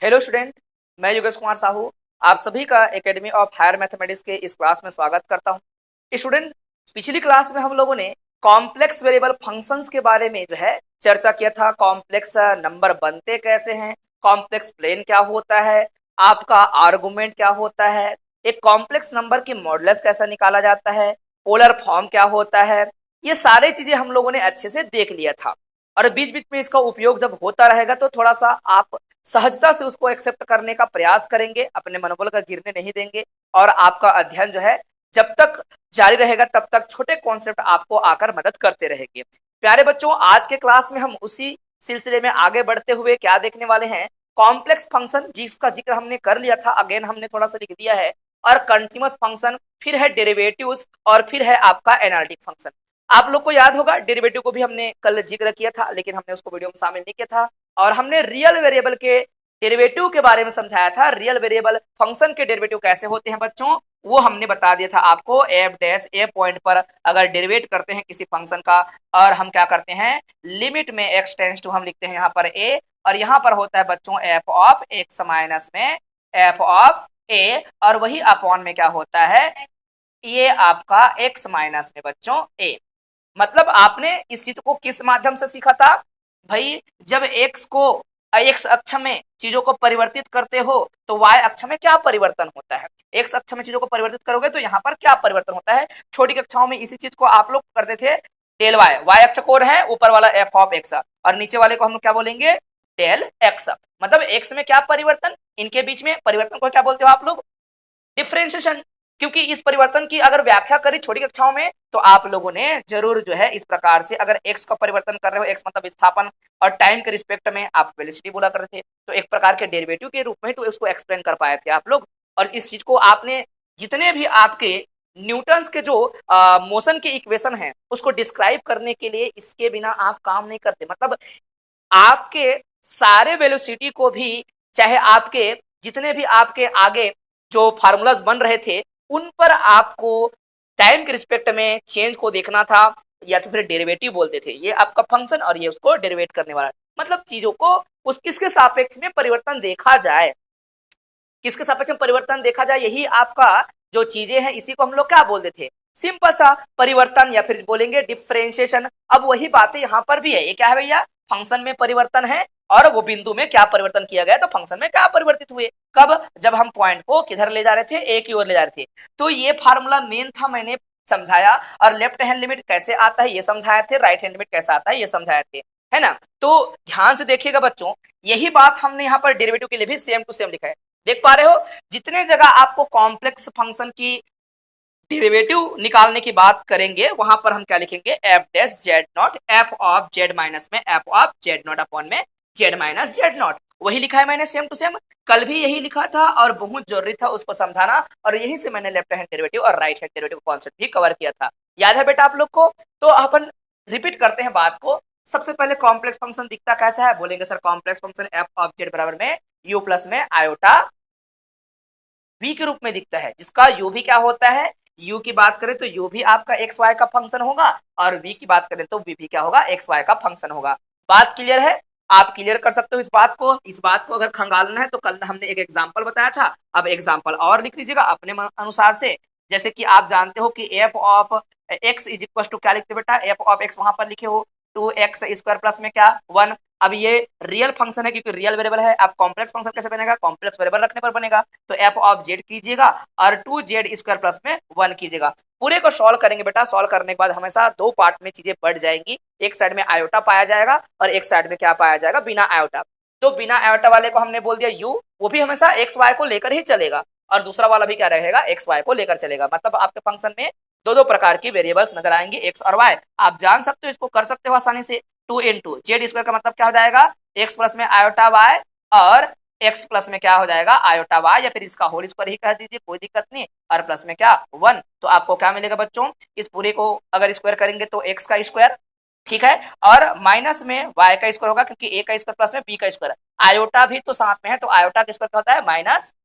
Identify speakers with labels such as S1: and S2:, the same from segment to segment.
S1: Hello student, मैं योगेश कुमार साहू आप सभी का एकेडमी ऑफ हायर मैथमेटिक्स के इस क्लास में स्वागत करता हूं। स्टूडेंट, पिछली क्लास में हम लोगों ने कॉम्प्लेक्स वेरिएबल फंक्शंस के बारे में जो है चर्चा किया था। कॉम्प्लेक्स नंबर बनते कैसे हैं, कॉम्प्लेक्स प्लेन क्या होता है, आपका आर्गुमेंट क्या होता है, एक कॉम्प्लेक्स नंबर की मॉडुलस कैसा निकाला जाता है, पोलर फॉर्म क्या होता है। ये सारी चीजें हम लोगों ने अच्छे से देख लिया था और बीच बीच में इसका उपयोग जब होता रहेगा तो थोड़ा सा आप सहजता से उसको एक्सेप्ट करने का प्रयास करेंगे, अपने मनोबल का गिरने नहीं देंगे और आपका अध्ययन जो है जब तक जारी रहेगा तब तक छोटे कॉन्सेप्ट आपको आकर मदद करते रहेंगे। प्यारे बच्चों, आज के क्लास में हम उसी सिलसिले में आगे बढ़ते हुए क्या देखने वाले हैं, कॉम्प्लेक्स फंक्शन जिसका जिक्र हमने कर लिया था, अगेन हमने थोड़ा सा लिख दिया है, और कंटिन्यूअस फंक्शन, फिर है डेरिवेटिव्स और फिर है आपका एनालिटिक फंक्शन। आप लोग को याद होगा डेरिवेटिव को भी हमने कल जिक्र किया था लेकिन हमने उसको वीडियो में शामिल नहीं किया था और हमने रियल वेरिएबल के डेरिवेटिव के बारे में समझाया था। रियल वेरिएबल फंक्शन के डेरिवेटिव कैसे होते हैं बच्चों, वो हमने बता दिया था आपको। एफ डैश ए पॉइंट पर अगर डेरिवेट करते हैं किसी फंक्शन का और हम क्या करते हैं, लिमिट में एक्स टेंड्स टू हम लिखते हैं यहाँ पर ए, और यहाँ पर होता है बच्चों एफ ऑफ एक्स माइनस में एफ ऑफ ए, और वही अपॉन में क्या होता है, ये आपका एक्स माइनस में बच्चों ए। मतलब आपने इस चीज को किस माध्यम से सीखा था भाई, जब एक्स को एक्स अक्ष में चीजों को परिवर्तित करते हो तो वाई अक्ष में क्या परिवर्तन होता है, एक्स अक्ष में चीजों को परिवर्तित करोगे तो यहाँ पर क्या परिवर्तन होता है। छोटी कक्षाओं में इसी चीज को आप लोग करते थे। डेल वाई, वाई अक्ष कोड है ऊपर वाला एफ ऑफ एक्स और नीचे वाले को हम क्या बोलेंगे, डेल एक्स। मतलब एक्स में क्या परिवर्तन, इनके बीच में परिवर्तन को क्या बोलते हो आप लोग, डिफरेंशिएशन। क्योंकि इस परिवर्तन की अगर व्याख्या करी छोटी कक्षाओं में तो आप लोगों ने जरूर जो है इस प्रकार से, अगर एक्स का परिवर्तन कर रहे हो, एक्स मतलब विस्थापन, और टाइम के रिस्पेक्ट में आप वेलोसिटी बोला करते थे, तो एक प्रकार के डेरिवेटिव के रूप में तो इसको एक्सप्लेन कर पाए थे आप लोग। और इस चीज को आपने जितने भी आपके न्यूटन्स के जो मोशन के इक्वेशन है उसको डिस्क्राइब करने के लिए इसके बिना आप काम नहीं करते। मतलब आपके सारे वेलोसिटी को भी, चाहे आपके जितने भी आपके आगे जो फार्मूलाज बन रहे थे उन पर आपको टाइम के रिस्पेक्ट में चेंज को देखना था, या तो फिर डेरिवेटिव बोलते थे, ये आपका फंक्शन और ये उसको डेरिवेट करने वाला। मतलब चीजों को उस किसके सापेक्ष में परिवर्तन देखा जाए, किसके सापेक्ष में परिवर्तन देखा जाए, यही आपका जो चीजें हैं इसी को हम लोग क्या बोलते थे, सिंपल सा परिवर्तन या फिर बोलेंगे डिफरेंशिएशन। अब वही बातें यहाँ पर भी है, ये क्या है भैया, फंक्शन में परिवर्तन है और वो बिंदु में क्या परिवर्तन किया गया, तो फंक्शन में क्या परिवर्तित हुए, कब, जब हम पॉइंट को किधर ले जा रहे थे, ए की ओर ले जा रहे थे। तो ये फार्मूला मेन था, मैंने समझाया, और लेफ्ट हैंड लिमिट कैसे आता है ये समझाए थे, राइट हैंड लिमिट कैसे आता है ये समझाए थे, है ना। तो ध्यान से देखिएगा बच्चों, यही बात हमने यहाँ पर डेरिवेटिव के लिए भी सेम टू सेम लिखा है। देख पा रहे हो, जितने जगह आपको कॉम्प्लेक्स फंक्शन की डेरिवेटिव निकालने की बात करेंगे वहां पर हम क्या लिखेंगे, F dash Z naught, F of Z minus में F of Z naught upon में जेड माइनस जेड नॉट। वही लिखा है मैंने सेम टू सेम, कल भी यही लिखा था और बहुत जरूरी था उसको समझाना, और यही से मैंने लेफ्ट हैंड डेरिवेटिव और राइट हैंड डेरिवेटिव कॉन्सेप्ट भी कवर किया था। याद है बेटा आप लोग को। तो अपन रिपीट करते हैं बात को। सबसे पहले कॉम्प्लेक्स फंक्शन दिखता कैसा है, बोलेंगे sir complex function F of Z बराबर में यू प्लस में आयोटा v के रूप में दिखता है, जिसका u भी क्या होता है, u की बात करें तो u भी आपका एक्स वाई का फंक्शन होगा और v की बात करें तो v भी क्या होगा, एक्स वाई का फंक्शन होगा। बात क्लियर है, आप क्लियर कर सकते हो इस बात को। इस बात को अगर खंगालना है तो कल हमने एक एग्जांपल बताया था, अब एग्जांपल और लिख लीजिएगा अपने अनुसार से। जैसे कि आप जानते हो कि F of X is equal to क्या लिखते बेटा, एफ ऑफ एक्स वहां पर लिखे हो 2x² प्लस में क्या 1। अब ये रियल फंक्शन है क्योंकि रियल वेरिएबल है, अब कॉम्प्लेक्स फंक्शन कैसे बनेगा, कॉम्प्लेक्स वेरिएबल रखने पर बनेगा, तो एफ ऑफ जेड कीजिएगा और 2z² प्लस में 1 कीजिएगा। पूरे को सॉल्व करेंगे बेटा, सॉल्व करने के बाद हमेशा दो पार्ट में चीजें बढ़ जाएंगी, एक साइड में आयोटा पाया जाएगा और एक साइड में क्या पाया जाएगा, बिना आयोटा। तो बिना आयोटा वाले को हमने बोल दिया u, वो भी हमेशा एक्स वाई को लेकर ही चलेगा, और दूसरा वाला भी क्या रहेगा, एक्स वाई को लेकर चलेगा। मतलब आपके फंक्शन में दो दो प्रकार की वेरिएबल्स नजर आएंगे, एक्स और वाई। आप जान सकते हो, इसको कर सकते हो आसानी से, 2 जेड स्क्वायर का मतलब क्या हो जाएगा, एक्स प्लस में आयोटा वाई, और एक्स प्लस में क्या हो जाएगा, आयोटा वाई, या फिर इसका होल स्क्वायर ही कह दीजिए, कोई दिक्कत नहीं, और प्लस में क्या 1। तो आपको क्या मिलेगा बच्चों, इस पूरे को अगर स्क्वायर करेंगे तो एक्स का स्क्वायर, ठीक है, और माइनस में वाई का स्क्वायर होगा क्योंकि ए का स्क्वायर प्लस में बी का स्क्वायर, आयोटा भी तो साथ में है तो आयोटा का स्क्वायर क्या होता है,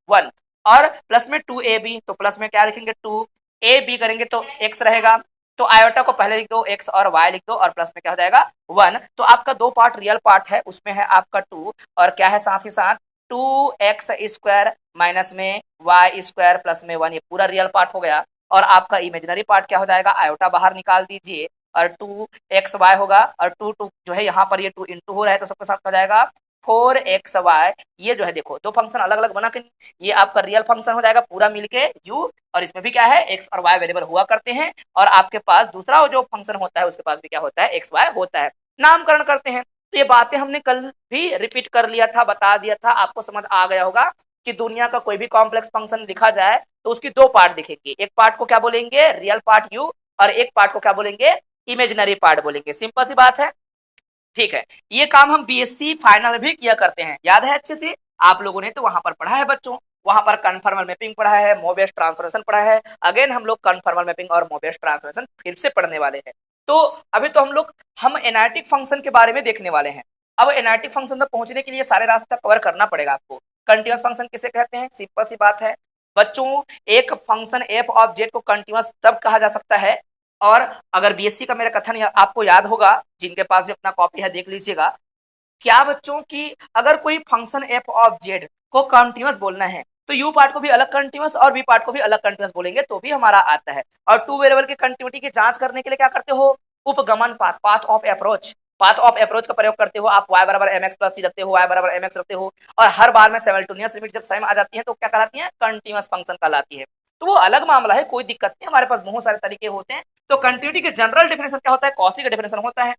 S1: -1, और प्लस में 2ab, तो प्लस में क्या लिखेंगे 2ab करेंगे तो x रहेगा, तो आयोटा को पहले लिख दो, x और y लिख दो, और प्लस में क्या हो जाएगा 1। तो आपका दो पार्ट रियल पार्ट है, उसमें है आपका 2 और क्या है साथ ही साथ 2x² माइनस में y² प्लस में 1, ये पूरा रियल पार्ट हो गया। और आपका इमेजिनरी पार्ट क्या हो जाएगा, आयोटा बाहर निकाल दीजिए और 2xy होगा और 2 जो है यहाँ पर ये 2 इंटू हो रहा है तो सबके साथ हो जाएगा 4xy। ये जो है देखो दो फंक्शन अलग अलग बना के, ये आपका रियल फंक्शन हो जाएगा पूरा मिलके u, और इसमें भी क्या है x और y वेरिएबल हुआ करते हैं, और आपके पास दूसरा जो फंक्शन होता है उसके पास भी क्या होता है, xy होता है। नामकरण करते हैं। तो ये बातें हमने कल भी रिपीट कर लिया था, बता दिया था, आपको समझ आ गया होगा कि दुनिया का कोई भी कॉम्प्लेक्स फंक्शन लिखा जाए तो उसकी दो पार्ट दिखेंगे, एक पार्ट को क्या बोलेंगे, रियल पार्ट u, और एक पार्ट को क्या बोलेंगे, इमेजिनरी पार्ट बोलेंगे। सिंपल सी बात है, ठीक है। ये काम हम बीएससी फाइनल भी किया करते हैं, याद है अच्छे से, आप लोगों ने तो वहां पर पढ़ा है बच्चों, वहां पर कन्फर्मल मैपिंग पढ़ा है, मोबियस ट्रांसफॉर्मेशन पढ़ा है। अगेन हम लोग कन्फर्मल मैपिंग और मोबियस ट्रांसफॉर्मेशन फिर से पढ़ने वाले हैं। तो अभी तो हम एनालिटिक फंक्शन के बारे में देखने वाले हैं। अब एनालिटिक फंक्शन तक पहुंचने के लिए सारे रास्ते कवर करना पड़ेगा आपको। कंटिन्यूअस फंक्शन किसे कहते हैं, सिंपल सी बात है बच्चों, एक फंक्शन एफ ऑफ जेड को कंटिन्यूअस तब कहा जा सकता है, और अगर बीएससी का मेरा कथन आपको याद होगा, जिनके पास भी अपना कॉपी है देख लीजिएगा, क्या बच्चों की अगर कोई फंक्शन एफ ऑफ जेड को कंटिन्यूअस बोलना है तो यू पार्ट को भी अलग कंटिन्यूअस और बी पार्ट को भी अलग कंटिन्यूअस बोलेंगे तो भी हमारा आता है। और टू वेरिएबल की कंटिन्यूटी की जांच करने के लिए क्या करते हो, उपगमन path, path of approach, path of approach का प्रयोग करते हो। आप y बराबर mx प्लस सी रखते हो, y बराबर mx रखते हो, और हर बार में सिमल्टेनियस लिमिट जब सेम आ जाती है तो क्या कहलाती है, कंटिन्यूअस फंक्शन कहलाती है। तो वो अलग मामला है, कोई दिक्कत नहीं, हमारे पास बहुत सारे तरीके होते हैं। तो कंटिन्यूटी के जनरल डेफिनेशन क्या होता है, कॉसी का डेफिनेशन होता है।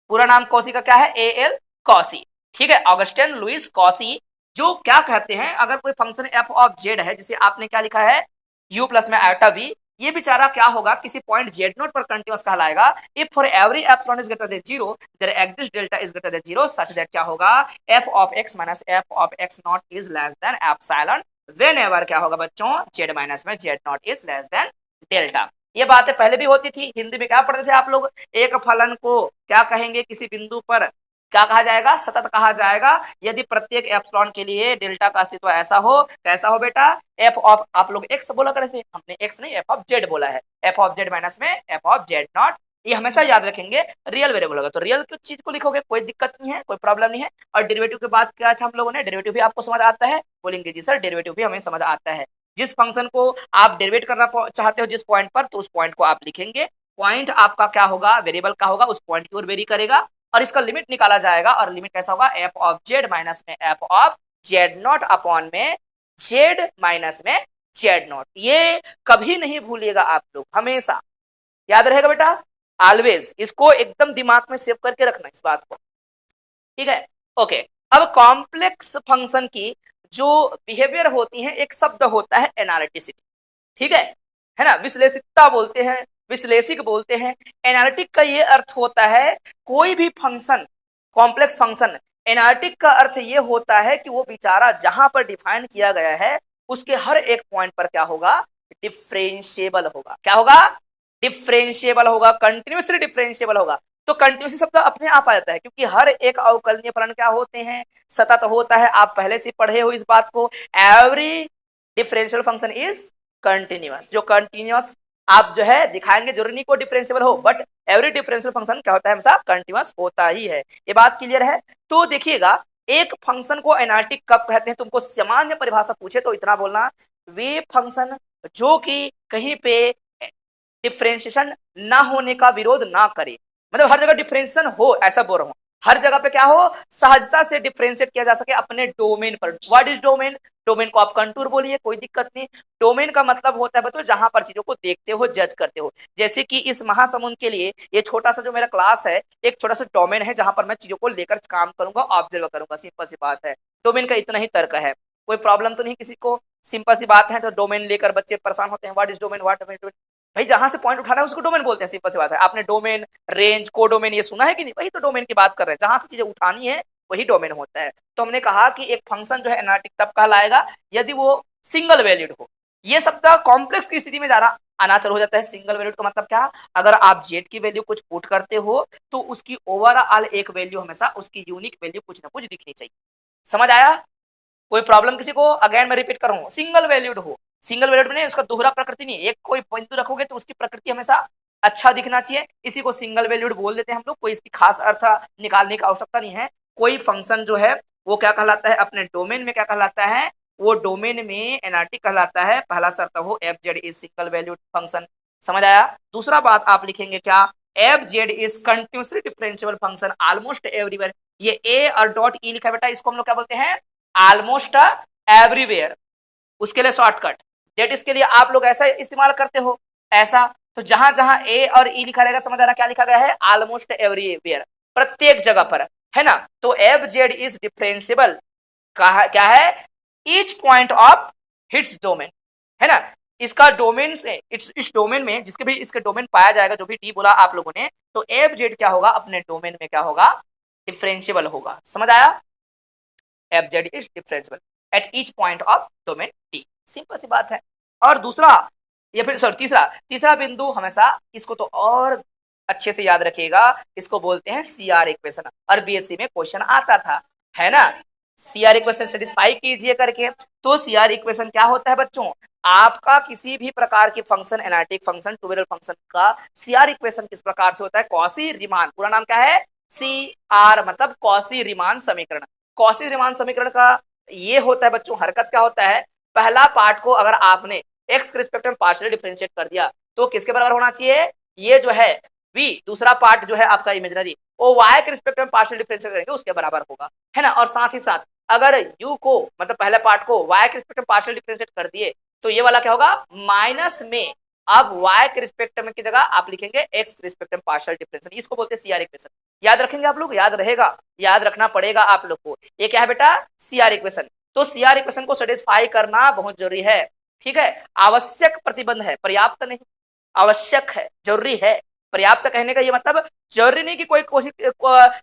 S1: पूरा नाम कॉसी का क्या है, ए एल कॉसी, ठीक है, ऑगस्टिन लुइस कॉसी, जो क्या कहते हैं अगर कोई फंक्शन एफ ऑफ जेड है, जिसे आपने क्या लिखा है, यू प्लस में आयोटा वी, ये बेचारा क्या होगा, किसी पॉइंट जेड नोट पर कंटिन्यूअस कहलाएगा। If for every epsilon is greater than 0 there exist delta is greater than 0 such that क्या होगा, F of X minus F of X naught is less than epsilon whenever क्या होगा बच्चों, Z minus में Z naught is less than delta. ये बातें पहले भी होती थी, हिंदी में क्या पढ़ते थे आप लोग, एक फलन को क्या कहेंगे, किसी बिंदु पर क्या कहा जाएगा, सतत कहा जाएगा, यदि प्रत्येक एप्सिलॉन के लिए डेल्टा का अस्तित्व ऐसा हो, कैसा हो बेटा, एफ ऑफ, आप लोग एक्स बोला करते थे, हमने एक्स नहीं एफ ऑफ जेड बोला है, एफ ऑफ जेड माइनस में एफ ऑफ जेड नॉट, ये हमेशा याद रखेंगे। रियल वेरिएबल होगा तो रियल की चीज को लिखोगे, कोई दिक्कत नहीं है, कोई प्रॉब्लम नहीं है। और डेरिवेटिव की बात किया था हम लोगों ने, डेरिवेटिव भी आपको समझ आता है, बोलेंगे जी सर डेरिवेटिव भी हमें समझ आता है। जिस फंक्शन को आप डेरिवेट करना चाहते हो जिस पॉइंट पर, तो उस पॉइंट को आप लिखेंगे, पॉइंट आपका क्या होगा, वेरिएबल का होगा, उस पॉइंट की ओर वेरी करेगा, और इसका लिमिट निकाला जाएगा, और लिमिट कैसा होगा, एफ ऑफ जेड माइनस में F of Z naught upon में जेड माइनस में जेड नॉट। ये कभी नहीं भूलिएगा आप लोग, हमेशा याद रहेगा बेटा, ऑलवेज इसको एकदम दिमाग में सेव करके रखना इस बात को, ठीक है। ओके, अब कॉम्प्लेक्स फंक्शन की जो बिहेवियर होती है, एक शब्द होता है एनालिटिसिटी, ठीक है ना, विश्लेषिकता बोलते हैं, विश्लेषिक बोलते हैं। एनालिटिक का ये अर्थ होता है कोई भी फंक्शन, कॉम्प्लेक्स फंक्शन, एनालिटिक का अर्थ ये होता है कि वो बेचारा जहां पर डिफाइन किया गया है उसके हर एक पॉइंट पर क्या होगा, डिफरेंशिएबल होगा, क्या होगा, डिफरेंशिएबल होगा, कंटिन्यूसली डिफरेंशिएबल होगा। तो कंटिन्यूसली शब्द अपने आप आ जाता है, क्योंकि हर एक अवकलनीय फलन क्या होते हैं, सतत होता है, आप पहले से पढ़े हो इस बात को, every differential function is continuous. जो कंटिन्यूअस आप जो है दिखाएंगे, जरूरी नहीं को डिफरेंशिएबल हो, बट एवरी डिफरेंशियल फंक्शन क्या होता है, हमेशा कंटिन्यूअस होता ही है। ये बात क्लियर है। तो देखिएगा, एक फंक्शन को एनालिटिक कब कहते हैं, तुमको सामान्य परिभाषा पूछे तो इतना बोलना, वे फंक्शन जो कि कहीं पे डिफरेंशिएशन ना होने का विरोध ना करे, मतलब हर जगह डिफरेंशिएशन हो, ऐसा बोल रहा हूं, हर जगह पे क्या हो, सहजता से डिफरेंशिएट किया जा सके अपने डोमेन पर। व्हाट इज डोमेन, डोमेन को आप कंटूर बोलिए, कोई दिक्कत नहीं। डोमेन का मतलब होता है बच्चों जहां पर चीजों को देखते हो, जज करते हो। जैसे कि इस महासमुंद के लिए ये छोटा सा जो मेरा क्लास है, एक छोटा सा डोमेन है जहां पर मैं चीजों को लेकर काम करूंगा, ऑब्जर्व करूंगा, सिंपल सी बात है। डोमेन का इतना ही तर्क है, कोई प्रॉब्लम तो नहीं किसी को, सिंपल सी बात है। तो डोमेन लेकर बच्चे परेशान होते हैं, what is domain, what domain, भाई जहां से पॉइंट उठाना है उसको डोमेन बोलते हैं, सिंपल सी बात है। आपने डोमेन, रेंज, कोडोमेन ये सुना है कि नहीं, वही तो डोमेन की बात कर रहे हैं, जहां से चीजें उठानी है वही डोमेन होता है। तो हमने कहा कि एक फंक्शन जो है एनालिटिक तब कहलाएगा यदि वो सिंगल वैल्यूड हो। ये शब्द कॉम्प्लेक्स की स्थिति में जाना अनाचर हो जाता है। सिंगल वैल्यूड का मतलब क्या, अगर आप जेड की वैल्यू कुछ पुट करते हो तो उसकी ओवरऑल एक वैल्यू हमेशा उसकी यूनिक वैल्यू कुछ ना कुछ दिखनी चाहिए। समझ आया, कोई प्रॉब्लम किसी को, अगेन मैं रिपीट कर रहा हूँ, सिंगल वैल्यूड हो, सिंगल वैल्यूड में उसका दोहरा प्रकृति नहीं, एक कोई बिंदु रखोगे तो उसकी प्रकृति हमेशा अच्छा दिखना चाहिए, इसी को सिंगल वैल्यूड बोल देते हैं हम लोग। कोई इसकी खास अर्थ निकालने की आवश्यकता नहीं है। कोई फंक्शन जो है वो क्या कहलाता है, अपने डोमेन में क्या कहलाता है, वो डोमेन में एनालिटिक कहलाता है। पहला शर्त हो F Z is single valued function, समझ आया। दूसरा बात आप लिखेंगे क्या, F Z is continuously differentiable function almost everywhere. ये ए और डॉट ई लिखा है बेटा, इसको हम लोग क्या बोलते हैं, ऑलमोस्ट एवरीवेयर। उसके लिए शॉर्टकट दैट इसके लिए आप लोग ऐसा इस्तेमाल करते हो, ऐसा। तो जहां जहां ए और ई लिखा रहेगा, समझ आ रहा क्या लिखा गया है, ऑलमोस्ट एवरीवेयर, प्रत्येक जगह पर, है ना। तो एफ जेड इज डिफरेंशिएबल क्या है, each point of hits domain, है ना। इसका डोमेन से इस डोमेन में जिसके भी इसके डोमेन पाया जाएगा, जो भी डी बोला आप लोगों ने, तो एफ जेड क्या होगा, अपने डोमेन में क्या होगा, डिफरेंशिएबल होगा, समझ आया। F Z is differentiable at each point of domain D, simple सी बात है। और दूसरा या फिर सॉरी तीसरा तीसरा बिंदु हमेशा इसको तो और अच्छे से याद रखिएगा, इसको बोलते हैं सीआर इक्वेशन, और बीएससी में क्वेश्चन आता था, है ना। सीआर इक्वेशन सेटिस्फाई कीजिए करके। तो सीआर इक्वेशन क्या होता है बच्चों, आपका किसी भी प्रकार की function, analytic function, two variable function का सीआर इक्वेशन किस प्रकार से होता है, कॉशी रीमान, पूरा नाम क्या है, सीआर मतलब कॉशी रीमान समीकरण। कॉशी रीमान समीकरण का ये होता है बच्चों, हरकत क्या होता है, पहला पार्ट को अगर आपने एक्स के रिस्पेक्ट में पार्शियली डिफरेंशिएट कर दिया तो किसके बराबर होना चाहिए, ये जो है v, दूसरा पार्ट जो है आपका इमेजिनरी, वो y के रिस्पेक्ट में पार्शियल डिफरेंशिएट करेंगे उसके बराबर होगा, है ना। और साथ ही साथ अगर u को मतलब पहले पार्ट को y के रिस्पेक्ट में पार्शियल डिफरेंशिएट कर दिए तो ये वाला क्या होगा, माइनस में अब y के रिस्पेक्ट में की जगह आप लिखेंगे x के रिस्पेक्ट में पार्शियल डिफरेंशिएट, इसको बोलते हैं सीआर इक्वेशन। याद रखेंगे आप लोग, याद रहेगा, याद रखना पड़ेगा आप लोग को। ये क्या है बेटा, सीआर इक्वेशन। तो सीआर इक्वेशन को सेटिस्फाई करना बहुत जरूरी है, ठीक है। आवश्यक प्रतिबंध है, पर्याप्त नहीं, आवश्यक है, जरूरी है। पर्याप्त कहने का ये मतलब जरूरी नहीं कि कोई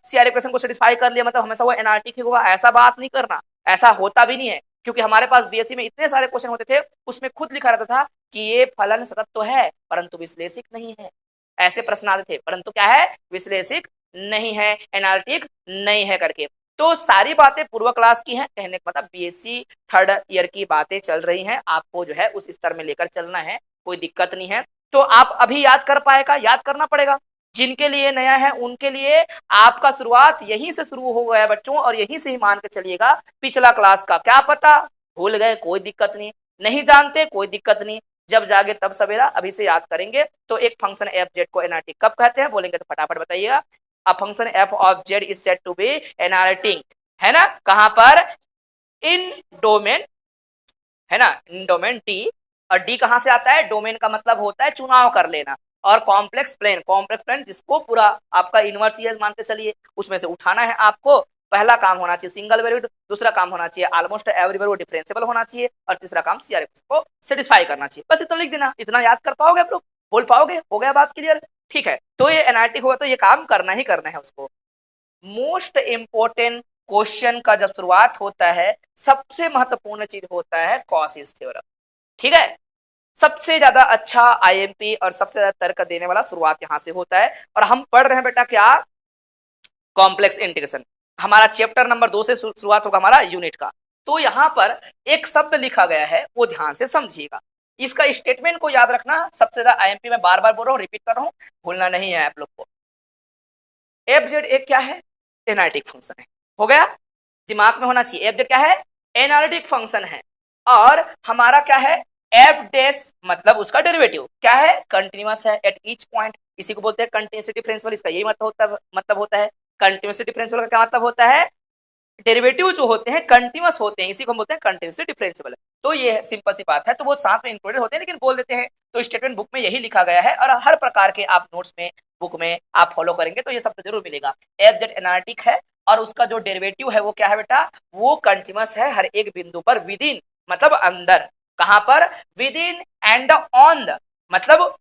S1: सीआर इक्वेशन को सेटिस्फाई कर लिया मतलब हमेशा वो एनालिटिक ही होगा, ऐसा बात नहीं करना, ऐसा होता भी नहीं है। क्योंकि हमारे पास बीएससी में इतने सारे क्वेश्चन होते थे, उसमें खुद लिखा रहता था कि ये फलन सतत तो है परंतु विश्लेषिक नहीं है, ऐसे प्रश्न आते थे, परंतु क्या है, विश्लेषिक नहीं है, एनालिटिक नहीं है करके। तो सारी बातें पूर्व क्लास की हैं, कहने का मतलब बीएससी थर्ड ईयर की बातें चल रही हैं, आपको जो है उस स्तर में लेकर चलना है, कोई दिक्कत नहीं है। तो आप अभी याद कर पाएगा, याद करना पड़ेगा। जिनके लिए नया है उनके लिए आपका शुरुआत यहीं से शुरू हो गया बच्चों, और यहीं से ही मान के चलिएगा। पिछला क्लास का क्या पता, भूल गए कोई दिक्कत नहीं, नहीं जानते कोई दिक्कत नहीं, जब जागे तब सवेरा, अभी से याद करेंगे। तो एक फंक्शन एफ जेड को एनालिटिक कब कहते हैं, बोलेंगे तो फटाफट बताइएगा। A function F of Z is said to be analytic, है ना, कहां पर, इन डोमेन, है ना, इन डोमेन डी। और डी कहां से आता है, डोमेन का मतलब होता है चुनाव कर लेना, और कॉम्प्लेक्स प्लेन जिसको पूरा आपका इनवर्स मान के चलिए, उसमें से उठाना है आपको। पहला काम होना चाहिए सिंगल वैल्यूड, दूसरा काम होना चाहिए ऑलमोस्ट एवरीवेयर वो डिफरेंशिएबल होना चाहिए, और तीसरा काम सीआर को सेटिस्फाई करना चाहिए। बस इतना लिख देना, इतना याद कर पाओगे आप लोग, बोल पाओगे, हो गया बात क्लियर, ठीक है। तो ये एनालिटिक होगा तो ये काम करना ही करना है उसको। मोस्ट इंपोर्टेंट क्वेश्चन का जब शुरुआत होता है, सबसे महत्वपूर्ण चीज होता है कॉशीज थ्योरम, ठीक है। सबसे ज्यादा अच्छा आईएमपी और सबसे ज्यादा तर्क देने वाला शुरुआत यहां से होता है। और हम पढ़ रहे हैं बेटा क्या, कॉम्प्लेक्स इंटीग्रेशन। हमारा चैप्टर नंबर 2 से शुरुआत होगा हमारा यूनिट का। तो यहां पर एक शब्द लिखा गया है, वो ध्यान से समझिएगा, इसका स्टेटमेंट को याद रखना। सबसे ज्यादा आईएमपी में बार बार बोल रहा हूं, रिपीट कर रहा हूं, भूलना नहीं है आप लोग को। एफ जेड एक क्या है, एनालिटिक फंक्शन है, हो गया, दिमाग में होना चाहिए। एफ जेड क्या है, एनालिटिक फंक्शन है। और हमारा क्या है, एफ डैश मतलब उसका डेरिवेटिव क्या है, कंटिन्यूअस है एट ईच पॉइंट, इसी को बोलते हैं कंटिन्यूअस डिफरेंशियल। इसका यही मतलब होता है कंटिन्यूअस डिफरेंशियल का क्या मतलब होता है, डेरिवेटिव जो होते हैं कंटिन्यूअस होते हैं, इसी को हम बोलते हैं कंटिन्यूअस डिफरेंशियल। तो ये सिंपल सी बात है, तो वो साथ में इंक्लूडेड होते हैं लेकिन बोल देते हैं। तो स्टेटमेंट बुक में यही लिखा गया है, और हर प्रकार के आप नोट्स में बुक में आप फॉलो करेंगे तो ये शब्द जरूर मिलेगा। एफ जेड एनालिटिक है, और उसका जो डेरिवेटिव है वो क्या है बेटा, वो कंटिन्यूअस है हर एक बिंदु पर, विद इन मतलब अंदर, कहां पर, within and on the मतलब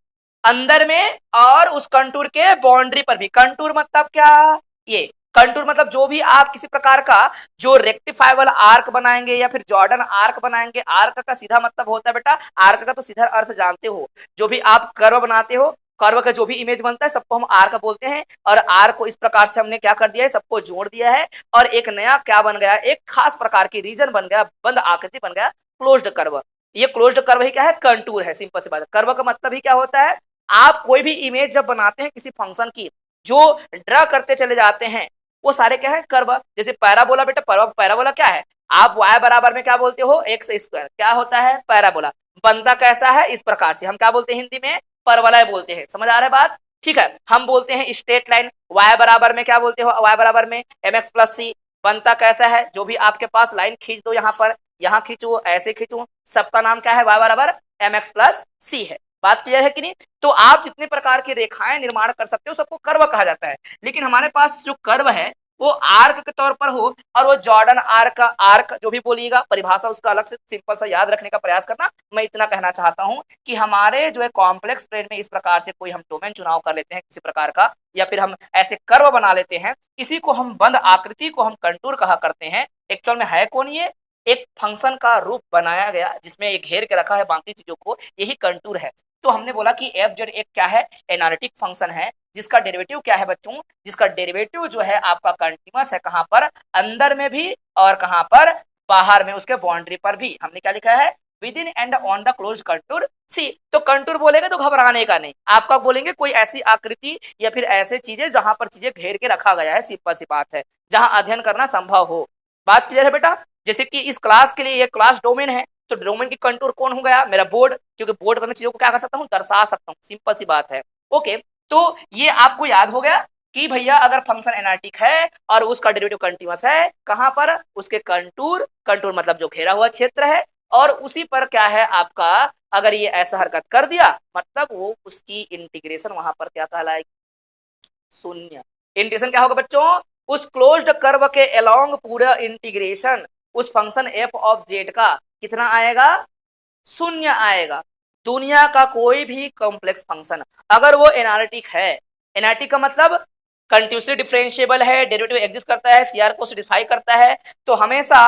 S1: अंदर में, और उस कंटूर के बाउंड्री पर भी। कंटूर मतलब क्या, ये कंटूर मतलब जो भी आप किसी प्रकार का जो रेक्टिफाइबल आर्क बनाएंगे या फिर जॉर्डन आर्क बनाएंगे। आर्क का सीधा मतलब होता है बेटा, आर्क का तो सीधा अर्थ जानते हो, जो भी आप कर्व बनाते हो, कर्व का जो भी इमेज बनता है सबको हम आर्क बोलते हैं। और आर्क को इस प्रकार से हमने क्या कर दिया है, सबको जोड़ दिया है, और एक नया क्या बन गया, एक खास प्रकार की रीजन बन गया, बंद आकृति बन गया, क्लोज्ड कर्व। ये क्लोज्ड कर्व ही क्या है, कंटूर है, सिंपल सी बात है। कर्व का मतलब ही क्या होता है, आप कोई भी इमेज जब बनाते हैं किसी फंक्शन की, जो ड्रा करते चले जाते हैं वो सारे क्या है कर्व। जैसे पैराबोला बेटा, पैराबोला क्या है, आप y बराबर में क्या बोलते हो एक्स स्क्वायर, क्या होता है पैराबोला, बनता कैसा है इस प्रकार से, हम क्या बोलते हैं हिंदी में परवलय बोलते हैं। समझ आ रहा है बात, ठीक है। हम बोलते हैं स्ट्रेट लाइन, y बराबर में क्या बोलते हो, y बराबर में mx प्लस सी, बनता कैसा है, जो भी आपके पास लाइन खींच दो, यहाँ पर यहाँ खींचो ऐसे खींचो, सबका नाम क्या है y बराबर mx प्लस सी है। बात क्लियर है कि नहीं। तो आप जितने प्रकार की रेखाएं निर्माण कर सकते हो सबको कर्व कहा जाता है, लेकिन हमारे पास जो कर्व है वो आर्क के तौर पर हो, और वो जॉर्डन आर्क, आर्क जो भी बोलिएगा परिभाषा उसका अलग से सिंपल सा याद रखने का प्रयास करना। मैं इतना कहना चाहता हूं कि हमारे जो है कॉम्प्लेक्स प्लेन में इस प्रकार से कोई हम डोमेन चुनाव कर लेते हैं किसी प्रकार का, या फिर हम ऐसे कर्व बना लेते हैं, इसी को हम बंद आकृति को हम कंटूर कहा करते हैं। एक्चुअल में है कौन ये, एक फंक्शन का रूप बनाया गया जिसमें एक घेर के रखा है बाकी चीजों को, यही कंटूर है। तो हमने बोला कि एफ जेड एक क्या है, एनालिटिक फंक्शन है, जिसका डेरिवेटिव क्या है बच्चों, जिसका डेरिवेटिव जो है आपका कंटिन्यूअस है, कहां पर अंदर में भी और कहां पर बाहर में, उसके बाउंड्री पर भी। हमने क्या लिखा है, within and on the close contour C. तो कंटूर बोलेंगे तो घबराने का नहीं, आपका बोलेंगे कोई ऐसी आकृति या फिर ऐसे चीजें जहां पर चीजें घेर के रखा गया है, सिंपल सी बात है, जहां अध्ययन करना संभव हो। बात क्लियर है बेटा। जैसे कि इस क्लास के लिए ये क्लास डोमेन है, तो डोमेन की कंटूर कौन हो गया, मेरा बोर्ड, क्योंकि बोर्ड पर मैं चीजों को क्या कर सकता हूँ, दर्शा सकता हूँ, सिंपल सी बात है। ओके, तो ये आपको याद हो गया कि भैया अगर फंक्शन एनालिटिक है और उसका डेरिवेटिव कंटीन्यूअस है, कहां पर, उसके कंटूर, कंटूर मतलब जो घेरा हुआ क्षेत्र है, और उसी पर क्या है आपका, अगर ये ऐसा हरकत कर दिया मतलब वो उसकी इंटीग्रेशन वहां पर क्या कहलाएगी, शून्य। इंटीग्रेशन क्या होगा बच्चों, उस क्लोज्ड कर्व के अलोंग पूरा इंटीग्रेशन उस फंक्शन एफ ऑफ जेड का कितना आएगा, शून्य आएगा। दुनिया का कोई भी कॉम्प्लेक्स फंक्शन अगर वो एनालिटिक है, एनालिटिक का मतलब कंटिन्यूसली डिफरेंशिएबल है, डेरिवेटिव एग्जिस्ट करता है, सीआर को सेटिस्फाई करता है, तो हमेशा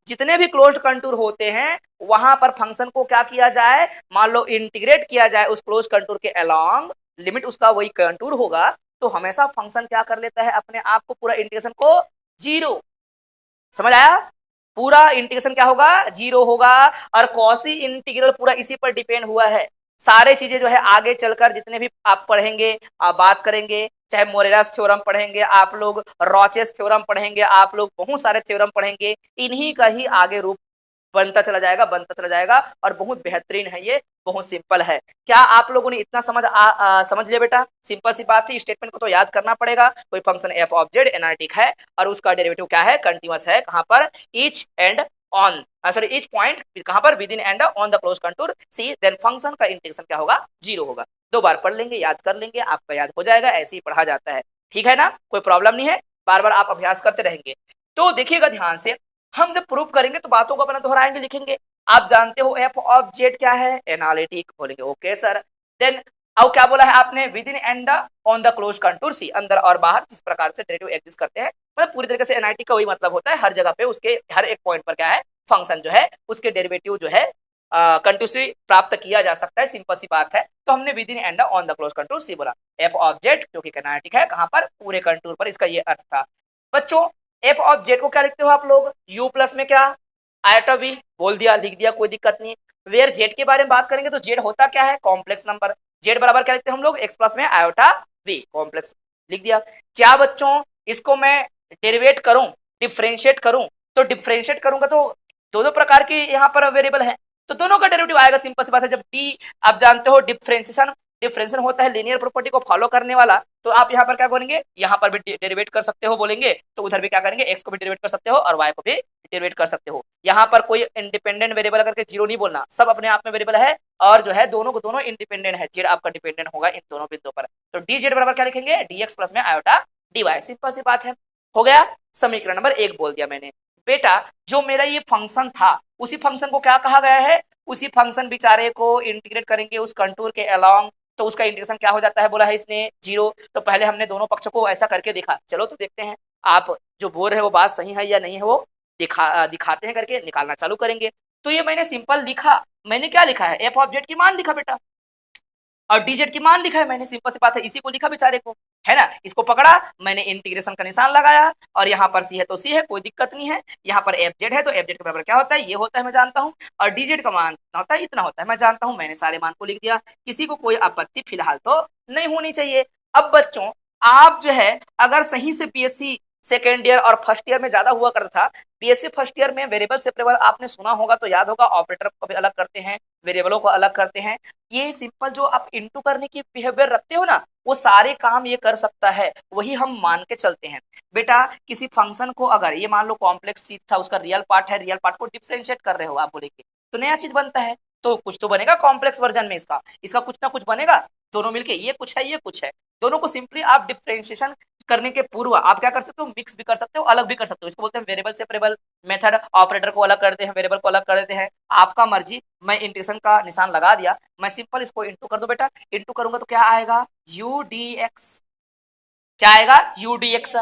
S1: जितने भी क्लोज्ड कंटूर होते हैं वहां पर फंक्शन को क्या किया जाए, मान लो इंटीग्रेट किया जाए उस क्लोज कंटूर के अलोंग, लिमिट उसका वही कंटूर होगा, तो हमेशा फंक्शन क्या कर लेता है अपने आप को, पूरा इंटीग्रेशन को जीरो। समझ आया, पूरा इंटीग्रेशन क्या होगा, जीरो होगा। और कॉसी इंटीग्रल पूरा इसी पर डिपेंड हुआ है। सारे चीजें जो है आगे चलकर जितने भी आप पढ़ेंगे, आप बात करेंगे, चाहे मोरेरास थ्योरम पढ़ेंगे आप लोग, रॉचेस थ्योरम पढ़ेंगे आप लोग, बहुत सारे थ्योरम पढ़ेंगे, इन्हीं का ही आगे रूप बनता चला जाएगा, बनता चला जाएगा, और बहुत बेहतरीन है ये, बहुत सिंपल है। क्या आप लोगों ने इतना समझ लिया बेटा, सिंपल सी बात थी। स्टेटमेंट को तो याद करना पड़ेगा। कोई function F of Z analytic है और उसका डेरिवेटिव क्या है, कंटीन्यूअस है, कहां पर, each and on, sorry each point कहां पर, within and on the close contour C, then function का इंटीग्रेशन क्या होगा, जीरो होगा। 2 बार पढ़ लेंगे, याद कर लेंगे, आपका याद हो जाएगा, ऐसे ही पढ़ा जाता है, ठीक है ना, कोई प्रॉब्लम नहीं है, बार बार आप अभ्यास करते रहेंगे। तो देखिएगा ध्यान से, हम जब प्रूव करेंगे तो बातों को अपना दोहराएंगे, लिखेंगे। आप जानते हो एफ ऑफ जेड क्या है, एनालिटिक, बोलेंगे ओके सर। देन अब क्या बोला है आपने, within and on the close contour C, अंदर और बाहर जिस प्रकार से डेरिवेटिव एग्जिस्ट करते हैं, मतलब पूरी तरीके से एनालिटिक का वही मतलब होता है, हर जगह पे उसके हर एक पॉइंट पर क्या है, फंक्शन जो है उसके डेरिवेटिव जो है कंटिन्यूसली प्राप्त किया जा सकता है, सिंपल सी बात है। तो हमने within and on the close contour C बोला, एफ ऑफ जेड क्योंकि एनालिटिक है, कहां पर, पूरे कंटूर पर, इसका ये अर्थ था। बच्चों एफ ऑफ जेड को क्या लिखते हो आप लोग, यू प्लस में क्या, आयोटा वी, बोल दिया, लिख दिया, कोई दिक्कत नहीं। वेयर जेड के बारे में बात करेंगे तो जेड होता क्या है, कॉम्प्लेक्स नंबर, जेड बराबर क्या लिखते हैं हम लोग, एक्स प्लस में आयोटा वी, कॉम्प्लेक्स, लिख दिया। क्या बच्चों इसको मैं डेरिवेट करूं, डिफरेंशिएट करूं, तो डिफरेंशिएट करूंगा तो दो प्रकार के यहाँ पर वेरिएबल है, तो दोनों का डेरिवेटिव आएगा, सिंपल सी बात है। जब डी, आप जानते हो डिफरेंशिएशन, डिफरेंशिएशन होता है लीनियर प्रॉपर्टी को फॉलो करने वाला, तो आप यहाँ पर क्या करेंगे, यहाँ पर भी डेरिवेट कर सकते हो बोलेंगे, तो उधर भी क्या करेंगे, एक्स को भी डेरिवेट कर सकते हो और वाई को भी डेरिवेट कर सकते हो। यहाँ पर कोई इंडिपेंडेंट वेरिएबल करके जीरो नहीं बोलना, सब अपने आप में वेरिएबल है, और जो है दोनों को दोनों इंडिपेंडेंट है, जेड आपका डिपेंडेंट होगा इन दोनों बिंदुओं पर। तो डी जेड बराबर क्या लिखेंगे, डी एक्स प्लस में आयोटा डी वाई, सिंपल सी बात है, हो गया। समीकरण नंबर 1 बोल दिया मैंने। बेटा जो मेरा ये फंक्शन था, उसी फंक्शन को क्या कहा गया है, उसी फंक्शन बेचारे को इंटीग्रेट करेंगे उस कंटूर के अलोंग, तो उसका इंटीग्रेशन क्या हो जाता है, बोला है इसने जीरो। तो पहले हमने दोनों पक्षों को ऐसा करके देखा, चलो तो देखते हैं आप जो बोल रहे हैं वो बात सही है या नहीं है, वो दिखाते हैं, करके निकालना चालू करेंगे। तो ये मैंने सिंपल लिखा, मैंने क्या लिखा है, एफ ऑफ जेड की मान लिखा बेटा, और डी जेड की मान लिखा है मैंने, सिंपल सी बात है, इसी को लिखा बेचारे को, है ना। इसको पकड़ा मैंने, इंटीग्रेशन का निशान लगाया, और यहाँ पर सी है तो सी है, कोई दिक्कत नहीं है। यहाँ पर एफ जेड है तो एफ जेड के बराबर क्या होता है, ये होता है, मैं जानता हूँ। और डी जेड का मान होता है, इतना होता है, मैं जानता हूँ। मैंने सारे मान को लिख दिया, किसी को कोई आपत्ति फिलहाल तो नहीं होनी चाहिए। अब बच्चों आप जो है अगर सही से बीएससी सेकेंड ईयर और फर्स्ट ईयर में ज्यादा हुआ करता था। बीएससी फर्स्ट ईयर में वेरिएबल सेपरेबल आपने सुना होगा तो याद होगा, ऑपरेटर को भी अलग करते हैं, वेरिएबलों को अलग करते हैं। ये सिंपल जो आप इंटू करने की बिहेवियर रखते हो ना, वो सारे काम ये कर सकता है, वही हम मान के चलते हैं। बेटा किसी फंक्शन को अगर ये मान लो कॉम्प्लेक्स चीज था, उसका रियल पार्ट है, रियल पार्ट को डिफ्रेंशिएट कर रहे हो आप बोलेंगे तो नया चीज बनता है, तो कुछ तो बनेगा कॉम्प्लेक्स वर्जन में इसका, इसका कुछ ना कुछ बनेगा। दोनों मिलके ये कुछ है ये कुछ है, दोनों को सिंपली आप डिफ्रेंशिएशन करने के पूर्व आप क्या कर सकते हो, मिक्स भी कर सकते हो, अलग भी कर सकते हो। इसको बोलते हैं वेरिएबल सेपरेबल मेथड। ऑपरेटर को अलग करते हैं, वेरिएबल को अलग कर देते हैं, आपका मर्जी। मैं इंटीग्रेशन का निशान लगा दिया, मैं सिंपल इसको इंटू कर दो बेटा, इंटू करूंगा तो क्या आएगा, यू डी एक्स। क्या आएगा, यू डी एक्स।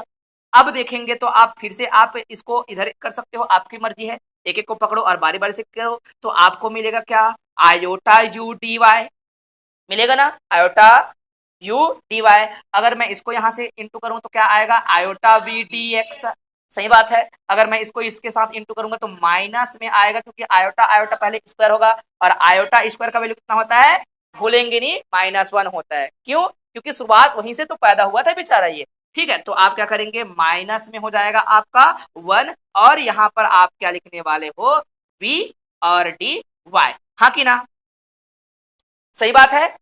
S1: अब देखेंगे तो आप फिर से आप इसको इधर कर सकते हो, आपकी मर्जी है, एक एक को पकड़ो और बारी बारी से करो, तो आपको मिलेगा क्या, आयोटा यू डी वाई मिलेगा ना, आयोटा यू डी वाई। अगर मैं इसको यहां से इंटू करूं तो क्या आएगा, आयोटा वी डी एक्स। सही बात है। अगर मैं इसको इसके साथ इंटू करूंगा तो माइनस में आएगा, क्योंकि आयोटा आयोटा पहले स्क्वायर होगा, और आयोटा स्क्वायर का वैल्यू कितना होता है, भूलेंगे नहीं, -1 होता है। क्यों, क्योंकि शुरुआत वहीं से तो पैदा हुआ था बेचारा ये। ठीक है, तो आप क्या करेंगे, माइनस में हो जाएगा आपका 1, और यहां पर आप क्या लिखने वाले हो, वी और डी वाई। हाँ कि ना, सही बात है।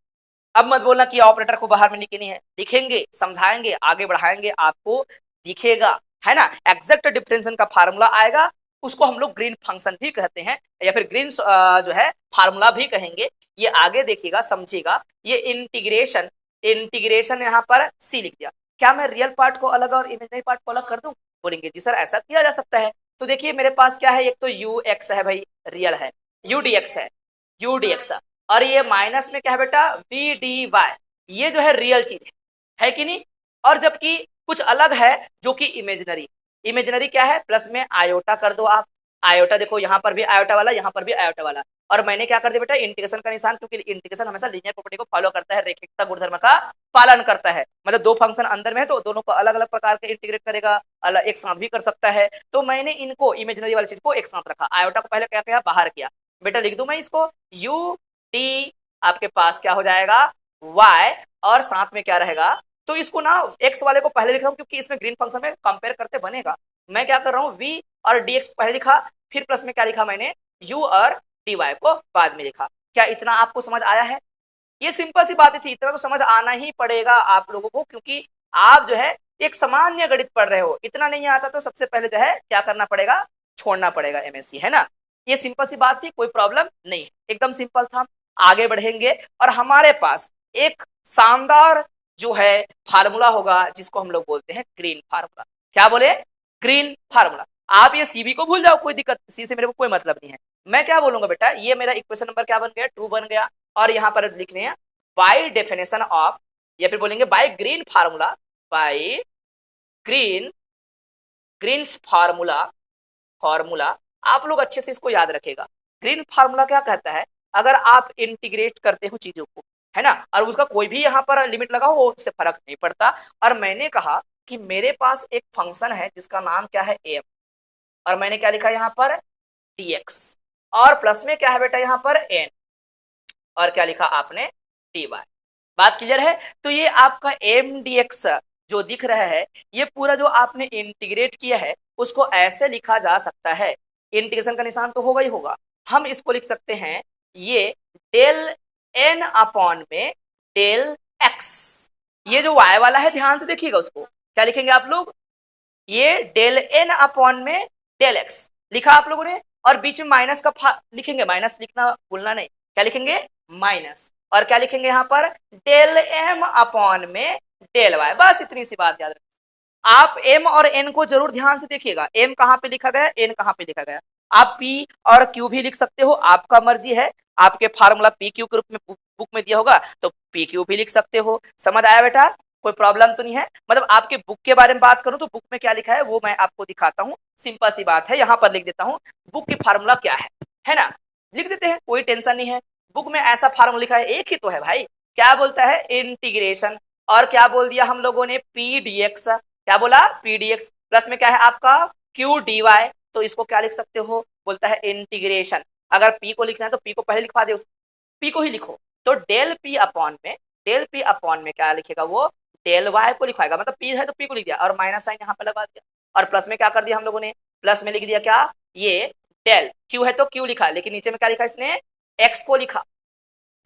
S1: अब मत बोलना कि ऑपरेटर को बाहर में लिखनी है, लिखेंगे, समझाएंगे, आगे बढ़ाएंगे, आपको दिखेगा, है ना। एग्जैक्ट डिफरेंशियल का फार्मूला आएगा, उसको हम लोग ग्रीन फंक्शन भी कहते हैं, या फिर ग्रीन जो है फार्मूला भी कहेंगे। ये आगे देखिएगा, समझिएगा। ये इंटीग्रेशन, इंटीग्रेशन यहाँ पर सी लिख दिया। क्या मैं रियल पार्ट को अलग और इमेजिनरी पार्ट को अलग कर दूं, बोलेंगे जी सर ऐसा किया जा सकता है। तो देखिए मेरे पास क्या है, एक तो यू एक्स है भाई, रियल है, यू डी एक्स है, यू डी एक्स, और ये माइनस में क्या है बेटा, वी डी वाई, ये जो है रियल चीज है कि नहीं। और जबकि कुछ अलग है जो कि इमेजिनरी, इमेजिनरी क्या है, प्लस में आयोटा कर दो आप, आयोटा देखो यहाँ पर भी आयोटा वाला, यहाँ पर भी आयोटा वाला, और मैंने क्या कर दिया बेटा, इंटीग्रेशन का निशान, क्योंकि इंटीग्रेशन हमेशा लीनियर प्रॉपर्टी को फॉलो करता है, रैखिकता गुणधर्म का पालन करता है। मतलब दो फंक्शन अंदर में है तो दोनों को अलग अलग प्रकार के इंटीग्रेट करेगा, अलग एक साथ भी कर सकता है। तो मैंने इनको इमेजिनरी वाली चीज को एक साथ रखा, आयोटा को पहले क्या किया, बाहर किया। बेटा लिख दू मैं इसको, यू टी आपके पास क्या हो जाएगा, y, और साथ में क्या रहेगा, तो इसको ना x वाले को पहले लिख रहा हूँ क्योंकि इसमें ग्रीन फंक्शन में कंपेयर करते बनेगा। मैं क्या कर रहा हूँ, v और dx पहले लिखा, फिर प्लस में क्या लिखा मैंने, u और dy को बाद में लिखा। क्या इतना आपको समझ आया है, ये सिंपल सी बात थी, इतना तो समझ आना ही पड़ेगा आप लोगों को, क्योंकि आप जो है एक सामान्य गणित पढ़ रहे हो, इतना नहीं आता तो सबसे पहले जो है क्या करना पड़ेगा, छोड़ना पड़ेगा एमएससी, है ना। ये सिंपल सी बात थी, कोई प्रॉब्लम नहीं, एकदम सिंपल था। आगे बढ़ेंगे और हमारे पास एक शानदार जो है फार्मूला होगा, जिसको हम लोग बोलते हैं ग्रीन फार्मूला। क्या बोले, ग्रीन फार्मूला। आप ये सीबी को भूल जाओ, कोई दिक्कत, सी से मेरे को कोई मतलब नहीं है। मैं क्या बोलूंगा बेटा, ये मेरा इक्वेशन नंबर क्या बन गया, 2 बन गया, और यहाँ पर लिखने हैं बाय डेफिनेशन ऑफ, या फिर बोलेंगे by Green formula, by Green, Green's formula, formula आप लोग अच्छे से इसको याद रखेगा। ग्रीन फार्मूला क्या कहता है, अगर आप इंटीग्रेट करते हो चीजों को, है ना, और उसका कोई भी यहाँ पर लिमिट लगा हो, उससे फर्क नहीं पड़ता। और मैंने कहा कि मेरे पास एक फंक्शन है जिसका नाम क्या है, एम, और मैंने क्या लिखा यहाँ पर, dx, और प्लस में क्या है बेटा यहाँ पर n, और क्या लिखा आपने, dy। बात क्लियर है। तो ये आपका एम dx जो दिख रहा है, ये पूरा जो आपने इंटीग्रेट किया है उसको ऐसे लिखा जा सकता है, इंटीग्रेशन का निशान तो होगा ही होगा, हम इसको लिख सकते हैं, ये डेल n अपॉन में डेल x, ये जो y वाला है ध्यान से देखिएगा, उसको क्या लिखेंगे आप लोग, ये डेल n अपॉन में डेल x लिखा आप लोगों ने, और बीच में माइनस का लिखेंगे, माइनस लिखना भूलना नहीं, क्या लिखेंगे, माइनस, और क्या लिखेंगे यहाँ पर, डेल m अपॉन में डेल y। बस इतनी सी बात याद रखिए। आप m और n को जरूर ध्यान से देखिएगा, m कहाँ पे लिखा गया, n कहाँ पे लिखा गया। आप p और q भी लिख सकते हो, आपका मर्जी है, आपके फार्मूला पी क्यू के रूप में बुक में दिया होगा तो पी क्यू भी लिख सकते हो। समझ आया बेटा, कोई प्रॉब्लम तो नहीं है। मतलब आपके बुक के बारे में बात करूं तो बुक में क्या लिखा है वो मैं आपको दिखाता हूँ, सिंपल सी बात है, यहाँ पर लिख देता हूँ बुक की फार्मूला क्या है ना, लिख देते हैं, कोई टेंशन नहीं है। बुक में ऐसा फार्मूला लिखा है, एक ही तो है भाई, क्या बोलता है, इंटीग्रेशन, और क्या बोल दिया हम लोगों ने, पी डी एक्स, क्या बोला, पी डी एक्स, प्लस में क्या है आपका क्यू डी वाई, तो इसको क्या लिख सकते हो, बोलता है इंटीग्रेशन। अगर पी को लिखना है तो पी को पहले लिखवा दे, पी को ही लिखो, तो डेल पी अपॉन में, डेल पी अपॉन में क्या लिखेगा वो, डेल वाई को लिखाएगा, मतलब पी है तो पी को लिख दिया और माइनस साइन यहाँ पे लगा दिया, और प्लस में क्या कर दिया हम लोगों ने, प्लस में लिख दिया क्या, ये डेल, क्यू है तो क्यू लिखा, लेकिन नीचे में क्या लिखा इसने, एक्स को लिखा।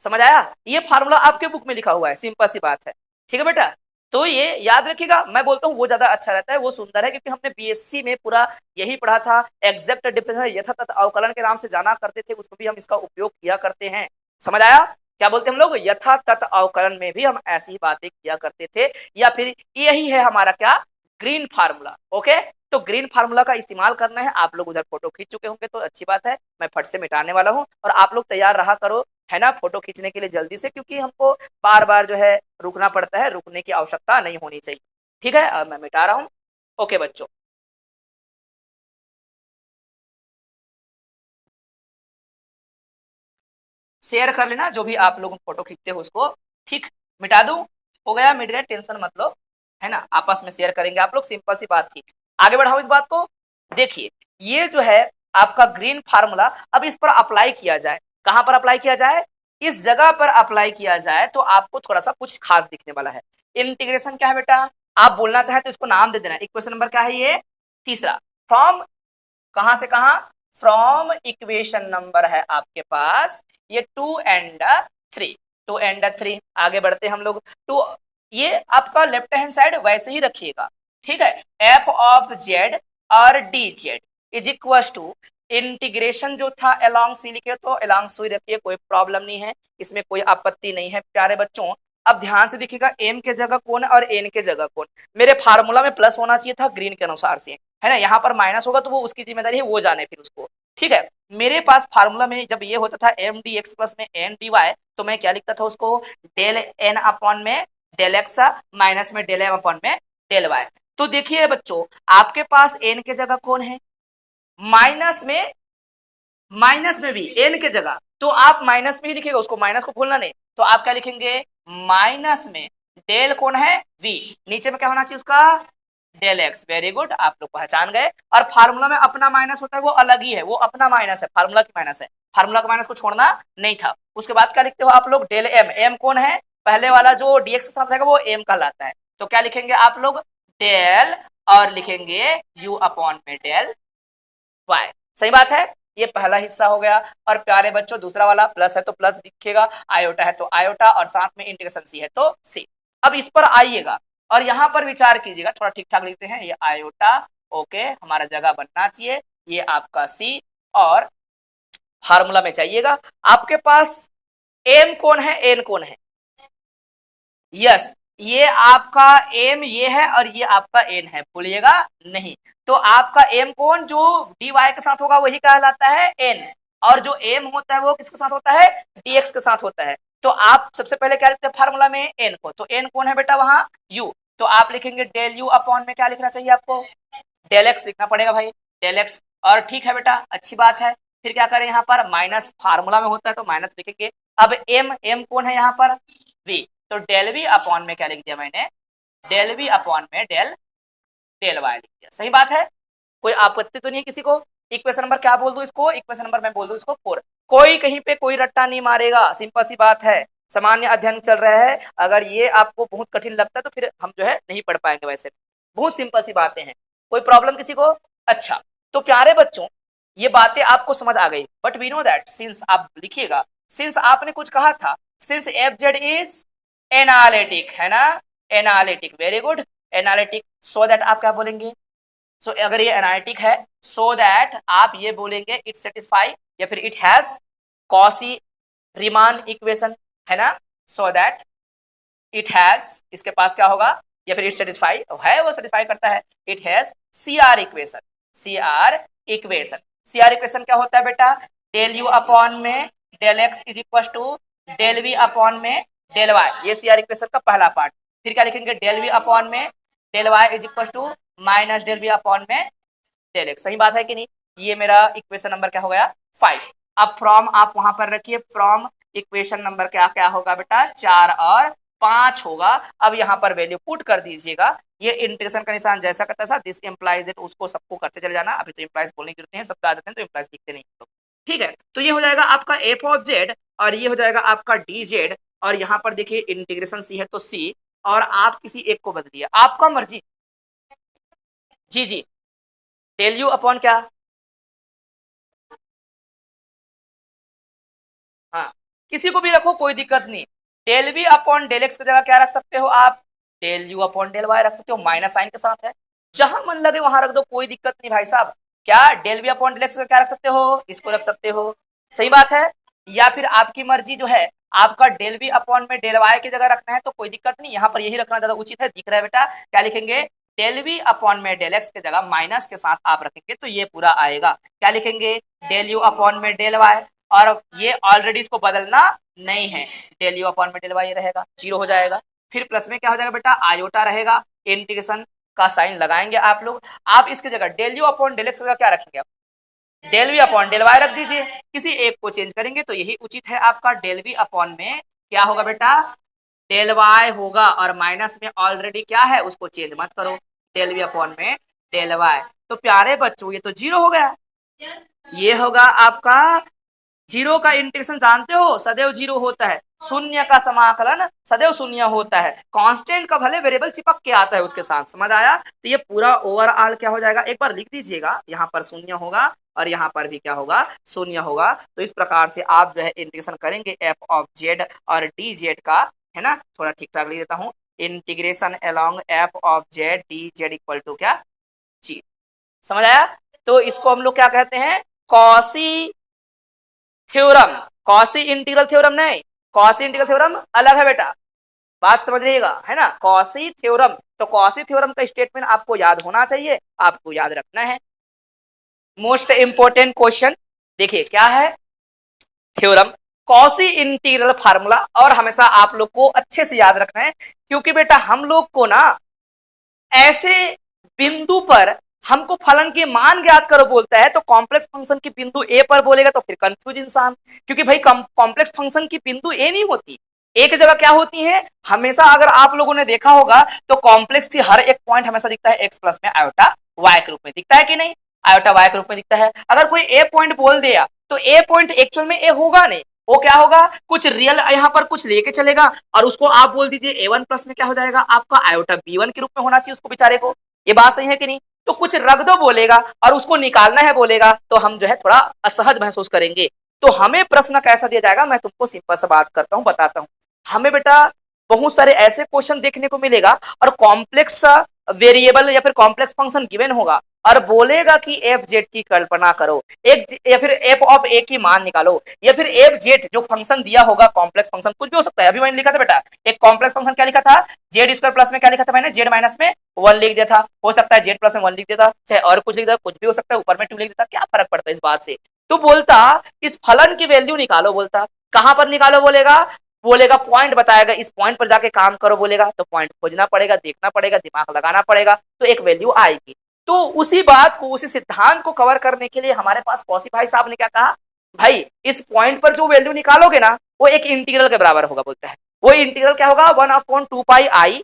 S1: समझ आया, ये फार्मूला आपके बुक में लिखा हुआ है, सिंपल सी बात है, ठीक है बेटा। तो ये याद रखिएगा, मैं बोलता हूँ वो ज्यादा अच्छा रहता है, वो सुंदर है, क्योंकि हमने बीएससी में पूरा यही पढ़ा था। एग्जैक्ट डिफरेंस यथातथ अवकलन के नाम से जाना करते थे, उसको भी हम इसका उपयोग किया करते हैं। समझ आया, क्या बोलते हैं हम लोग, यथातथ अवकलन में भी हम ऐसी बातें किया करते थे, या फिर यही है हमारा क्या, ग्रीन फार्मूला। ओके, तो ग्रीन फार्मूला का इस्तेमाल करना है। आप लोग उधर फोटो खींच चुके होंगे तो अच्छी बात है, मैं फट से मिटाने वाला हूँ, और आप लोग तैयार रहा करो, है ना, फोटो खींचने के लिए जल्दी से, क्योंकि हमको बार बार जो है रुकना पड़ता है, रुकने की आवश्यकता नहीं होनी चाहिए। ठीक है, अब मैं मिटा रहा हूँ। ओके बच्चों, शेयर कर लेना जो भी आप लोग फोटो खींचते हो उसको, ठीक, मिटा दूं, हो गया, मिट गया, टेंशन मत लो, है ना, आपस में शेयर करेंगे आप लोग, सिंपल सी बात थी। आगे बढ़ाओ इस बात को। देखिए, ये जो है आपका ग्रीन फार्मूला, अब इस पर अप्लाई किया जाए, कहां पर अप्लाई किया जाए, इस जगह पर अप्लाई किया जाए तो आपको थोड़ा सा कुछ खास दिखने वाला है। इंटीग्रेशन क्या है बेटा, आप बोलना चाहे तो इसको नाम दे देना। इक्वेशन नंबर क्या है, ये तीसरा, फ्रॉम, कहां से कहां, फ्रॉम इक्वेशन नंबर है आपके पास ये 2 and 3, 2 and 3। आगे बढ़ते हम लोग, टू, ये आपका लेफ्ट हैंड साइड वैसे ही रखिएगा, ठीक है, एफ ऑफ जेड और D Z is equal to, integration जो था अलोंग सी लिखे तो अलोंग सी रखिए, कोई प्रॉब्लम नहीं है, इसमें कोई आपत्ति नहीं है प्यारे बच्चों। अब ध्यान से देखिएगा, एम के जगह कौन है और एन के जगह कौन, मेरे फार्मूला में प्लस होना चाहिए था ग्रीन के अनुसार से, है ना, यहाँ पर माइनस होगा तो वो उसकी जिम्मेदारी है, वो जाने फिर उसको, ठीक है। मेरे पास फार्मूला में जब ये होता था एम डी एक्स प्लस में एन डी वाई, तो मैं क्या लिखता था उसको, डेल एन अपॉन में डेल एक्स माइनस में डेल एम अपॉन में डेल वाई। तो देखिए बच्चों, आपके पास एन के जगह कौन है, माइनस में, माइनस में भी एन के जगह, तो आप माइनस में ही लिखिएगा, उसको माइनस को भूलना नहीं, तो आप क्या लिखेंगे, माइनस में डेल कौन है, वी, नीचे में क्या होना चाहिए उसका, डेल एक्स। वेरी गुड, आप लोग पहचान गए। और फार्मूला में अपना माइनस होता है वो अलग ही है, वो अपना माइनस है, फार्मूला की माइनस है, फार्मूला का माइनस को छोड़ना नहीं था। उसके बाद क्या लिखते हो आप लोग, डेल एम, एम कौन है, पहले वाला जो डीएक्स के साथ रहेगा वो एम कहलाता है, तो क्या लिखेंगे आप लोग, डेल, और लिखेंगे यू अपॉन में डेल वाई। सही बात है, ये पहला हिस्सा हो गया। और प्यारे बच्चों, दूसरा वाला प्लस है तो प्लस लिखेगा, आयोटा है तो आयोटा, और साथ में इंटीग्रेशन सी है तो सी। अब इस पर आइएगा और यहाँ पर विचार कीजिएगा, थोड़ा ठीक ठाक लिखते हैं, ये आयोटा, ओके, हमारा जगह बनना चाहिए, ये आपका सी, और फार्मूला में जाइएगा, आपके पास एम कौन है, एन कौन है, यस, ये आपका एम ये है और ये आपका एन है, भूलिएगा नहीं। तो आपका एम कौन, जो डी वाई के साथ होगा वही कहलाता है एन, और जो एम होता है वो किसके साथ होता है, डीएक्स के साथ होता है। तो आप सबसे पहले क्या लिखते हैं फार्मूला में, एन को, तो एन कौन है बेटा वहां, यू, तो आप लिखेंगे डेल यू अपॉन में क्या लिखना चाहिए आपको, डेल एक्स लिखना पड़ेगा भाई, डेल एक्स, और ठीक है बेटा, अच्छी बात है। फिर क्या करें, यहाँ पर माइनस फार्मूला में होता है तो माइनस लिखेंगे। अब एम, एम कौन है यहाँ पर, वी, तो डेल वी अपॉन में क्या लिख दिया मैंने, डेल वी अपॉन में डेल डेल वाई लिख दिया। सही बात है, कोई आपत्ति तो नहीं है किसी को। इक्वेशन नंबर क्या बोल दूं इसको, इक्वेशन नंबर मैं बोल दूं इसको 4। कोई कहीं पे कोई रट्टा नहीं मारेगा, सिंपल सी बात है, सामान्य अध्ययन चल रहा है, अगर ये आपको बहुत कठिन लगता है तो फिर हम जो है नहीं पढ़ पाएंगे, वैसे बहुत सिंपल सी बातें हैं, कोई प्रॉब्लम किसी को। अच्छा, तो प्यारे बच्चों, ये बातें आपको समझ आ गई, but we know that, since आप लिखिएगा, सिंस आपने कुछ कहा था, since F Z is analytic, है ना, analytic, very good, analytic, so that आप क्या बोलेंगे, सो अगर ये एनालिटिक है, सो दैट आप ये बोलेंगे इट सेटिस्फाई, या फिर it has quasi Riemann equation, है ना, सो दैट इट हैज, इसके पास क्या होगा, या फिर इट सेटिस्फाई है, वो सेटिस्फाई करता है, it has C R equation, C R equation. C R equation क्या होता है बेटा, डेल यू अपॉन में del X is equal to del V upon में डेल वाई, ये सी आर इक्वेशन का पहला पार्ट। फिर क्या लिखेंगे, डेल वी अपॉन में del Y is equal to minus del V upon में डेल एक्स। सही बात है कि नहीं, ये मेरा इक्वेशन नंबर क्या हो गया, 5। अब फ्रॉम आप वहां पर रखिए, फ्रॉम इक्वेशन नंबर क्या क्या होगा बेटा, 4 और 5 होगा। अब यहाँ पर वैल्यू पुट कर दीजिएगा, ये इंटीग्रेशन का निशान जैसा का तैसा, दिस इंप्लाइज इट, उसको सबको करते चले जाना, अभी तो इंप्लाइज बोलने की जरूरत नहीं है, सब आ जाते हैं तो इंप्लाइज लिखते नहीं तो, ठीक है। तो ये हो जाएगा आपका एफ ऑफ जेड, और ये हो जाएगा आपका डी जेड, और यहाँ पर देखिए इंटीग्रेशन सी है तो सी, और आप किसी एक को बदलिए, आपका मर्जी। जी जी, डेल यू अपॉन क्या, हाँ किसी को भी रखो कोई दिक्कत नहीं। Del V upon del X की जगह क्या रख सकते हो आप, del U upon del Y रख सकते हो, माइनस साइन के साथ है, जहां मन लगे वहां रख दो, कोई दिक्कत नहीं भाई साहब। क्या del V upon del X का क्या रख सकते हो, इसको रख सकते हो, सही बात है। या फिर आपकी मर्जी जो है, आपका डेल वी अपॉन में डेल वाई की जगह रखना है तो कोई दिक्कत नहीं, यहाँ पर यही रखना ज्यादा उचित है, दिख रहा है बेटा, क्या लिखेंगे, डेल वी अपॉन में डेल एक्स की जगह माइनस के साथ आप रखेंगे तो ये पूरा आएगा, क्या लिखेंगे, डेल यू अपॉन में डेल वाई, और ये ऑलरेडी इसको बदलना नहीं है, डेल यू अपॉन में डेल वाई रहेगा, जीरो हो जाएगा। फिर प्लस में क्या हो जाएगा बेटा, आयोटा रहेगा, इंटीग्रेशन का साइन लगाएंगे आप लोग। आप इसकी जगह del U upon del X का क्या रखेंगे, आप del V upon del Y रख दीजिए, किसी एक को चेंज करेंगे तो यही उचित है आपका, डेल वी अपॉन में क्या होगा बेटा, डेल वाई होगा, और माइनस में ऑलरेडी क्या है उसको चेंज मत करो, डेल वी अपॉन में डेल वाई। तो प्यारे बच्चों ये तो जीरो हो गया, ये होगा आपका जीरो का इंटीग्रेशन जानते हो सदैव जीरो होता है, शून्य का समाकलन सदैव शून्य होता है, कांस्टेंट का भले वेरिएबल चिपक के आता है उसके साथ, समझ आया। तो ये पूरा ओवरऑल क्या हो जाएगा, एक बार लिख दीजिएगा, यहाँ पर शून्य होगा और यहाँ पर भी क्या होगा, शून्य होगा। तो इस प्रकार से आप जो है इंटीग्रेशन करेंगे एफ ऑफ जेड और डी जेड का, है ना, थोड़ा ठीक ठाक लिख देता हूँ, integration along f of z d z equal to क्या, जी, समझ आया। तो इसको हम लोग क्या कहते हैं, quasi theorem, quasi integral theorem नहीं, कॉसी इंटीग्रल थ्योरम अलग है बेटा, बात समझ रहिएगा, है ना, कॉसी थ्योरम। तो कॉसी थ्योरम का स्टेटमेंट आपको याद होना चाहिए, आपको याद रखना है। मोस्ट इंपोर्टेंट क्वेश्चन देखिए क्या है, थ्योरम, कॉसी इंटीग्रल फार्मूला, और हमेशा आप लोग को अच्छे से याद रखना है, क्योंकि बेटा हम लोग को ना ऐसे बिंदु पर हमको फलन के मान ज्ञात करो बोलता है, तो कॉम्प्लेक्स फंक्शन की बिंदु ए पर बोलेगा तो फिर कंफ्यूज इंसान, क्योंकि भाई कॉम्प्लेक्स फंक्शन की बिंदु ए नहीं होती, एक जगह क्या होती है हमेशा, अगर आप लोगों ने देखा होगा तो कॉम्प्लेक्स की हर एक पॉइंट हमेशा दिखता है एक्स प्लस में आयोटा वाई के रूप में, दिखता है कि नहीं, आयोटा वाई के रूप में दिखता है। अगर कोई ए पॉइंट बोल दिया तो ए पॉइंट एक्चुअल में ए होगा नहीं, वो क्या होगा, कुछ रियल यहाँ पर कुछ लेके चलेगा, और उसको आप बोल दीजिए ए वन प्लस में क्या हो जाएगा आपका आयोटा बी वन के रूप में होना चाहिए उसको बेचारे को, ये बात सही है कि नहीं। तो कुछ रख दो बोलेगा और उसको निकालना है बोलेगा तो हम जो है थोड़ा असहज महसूस करेंगे। तो हमें प्रश्न कैसा दिया जाएगा, मैं तुमको सिंपल सा बात करता हूँ, बताता हूँ। हमें बेटा बहुत सारे ऐसे क्वेश्चन देखने को मिलेगा और कॉम्प्लेक्स वेरिएबल या फिर कॉम्प्लेक्स फंक्शन गिवन होगा और बोलेगा कि एफ जेड की कल्पना करो, एक या फिर एफ ऑफ ए की मान निकालो, या फिर एफ जेड जो फंक्शन दिया होगा कॉम्प्लेक्स फंक्शन कुछ भी हो सकता है। अभी मैंने लिखा था बेटा एक कॉम्प्लेक्स फंक्शन क्या लिखा था, जेड स्क्वायर प्लस में क्या लिखा था मैंने, जेड माइनस में वन लिख दिया था, हो सकता है जेड प्लस में वन लिख देता, चाहे और कुछ लिख देता, कुछ भी हो सकता है, ऊपर में टू लिख देता, क्या फर्क पड़ता है इस बात से। तो बोलता इस फलन की वैल्यू निकालो, बोलता कहां पर निकालो बोलेगा, बोलेगा पॉइंट बताएगा, इस पॉइंट पर जाके काम करो बोलेगा, तो पॉइंट खोजना पड़ेगा, देखना पड़ेगा, दिमाग लगाना पड़ेगा, तो एक वैल्यू आएगी। तो उसी बात को उसी सिद्धांत को कवर करने के लिए हमारे पास कौशी भाई साहब ने क्या कहा, भाई इस पॉइंट पर जो वैल्यू निकालोगे ना वो एक इंटीग्रल के बराबर होगा, बोलता है वो इंटीग्रल क्या होगा, 1/2 पाई,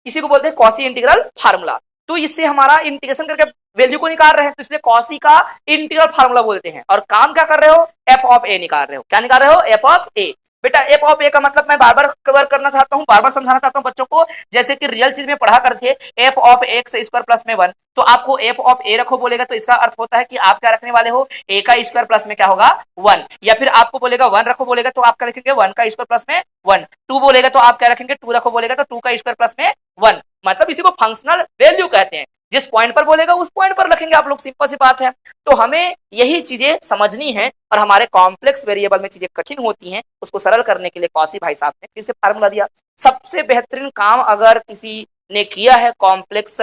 S1: इसी को बोलते हैं कॉसी इंटीग्रल फार्मूला। तो इससे हमारा इंटीग्रेशन करके वैल्यू को निकाल रहे हैं, तो इसलिए कॉसी का इंटीग्रल फार्मूला बोलते हैं, और काम क्या कर रहे हो, एफ ऑफ ए निकाल रहे हो, क्या निकाल रहे हो, एफ ऑफ ए। बेटा एफ ऑफ ए का मतलब मैं बार बार कवर करना चाहता हूँ, बार बार समझाना चाहता हूँ बच्चों को, जैसे कि रियल चीज में पढ़ा करते F of x square plus में वन, तो आपको एफ ऑफ ए रखो बोलेगा तो इसका अर्थ होता है कि आप क्या रखने वाले हो, ए का स्क्वायर प्लस में क्या होगा वन, या फिर आपको बोलेगा वन रखो बोलेगा तो आप क्या रखेंगे, वन का स्क्वायर प्लस में वन, टू बोलेगा तो आप क्या रखेंगे, टू रखो बोलेगा तो टू का स्क्वायर प्लस में वन, मतलब इसी को फंक्शनल वैल्यू कहते हैं, जिस पॉइंट पर बोलेगा उस पॉइंट पर रखेंगे आप लोग, सिंपल सी बात है। तो हमें यही चीजें समझनी है, और हमारे कॉम्प्लेक्स वेरिएबल में चीजें कठिन होती हैं, उसको सरल करने के लिए कौशी भाई साहब ने फिर से फार्मूला दिया। सबसे बेहतरीन काम अगर किसी ने किया है कॉम्प्लेक्स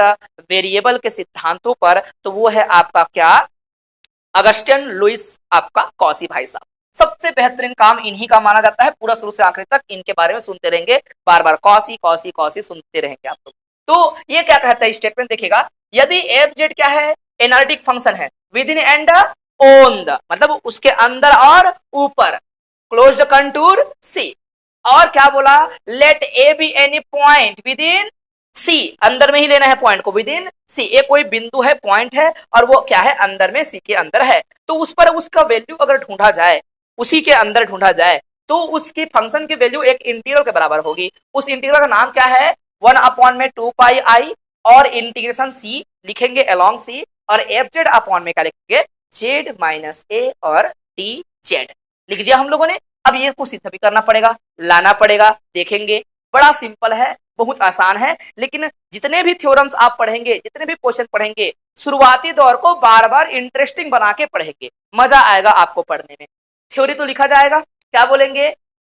S1: वेरिएबल के सिद्धांतों पर तो वो है आपका क्या, अगस्टिन लुइस, आपका कौशी भाई साहब। सबसे बेहतरीन काम इन्हीं का माना जाता है, पूरा शुरू से आखिर तक इनके बारे में सुनते रहेंगे, बार बार कौशी कौशी कौशी सुनते रहेंगे आप लोग। तो ये क्या कहता है स्टेटमेंट देखिएगा, यदि एफ जेड क्या है, एनालिटिक फंक्शन है, within and on the, मतलब उसके अंदर और ऊपर, क्लोज द कंटूर सी, और क्या बोला, let a be any point within C, अंदर में ही लेना है पॉइंट को, विद इन सी, ए कोई बिंदु है पॉइंट है और वो क्या है अंदर में सी के अंदर है, तो उस पर उसका वैल्यू अगर ढूंढा जाए, उसी के अंदर ढूंढा जाए तो उसकी फंक्शन की वैल्यू एक इंटीग्रल के बराबर होगी। उस इंटीग्रल का नाम क्या है, 1/2 पाई और इंटीग्रेशन सी लिखेंगे अलॉन्ग सी और एफ जेड अपॉन में क्या लिखेंगे जेड माइनस ए और टी जेड लिख दिया हम लोगों ने। अब ये को सिद्ध भी करना पड़ेगा, लाना पड़ेगा, देखेंगे। बड़ा सिंपल है, बहुत आसान है, लेकिन जितने भी थ्योरम्स आप पढ़ेंगे, जितने भी क्वेश्चन पढ़ेंगे, शुरुआती दौर को बार बार इंटरेस्टिंग बना के पढ़ेंगे, मजा आएगा आपको पढ़ने में। थ्योरी तो लिखा जाएगा, क्या बोलेंगे,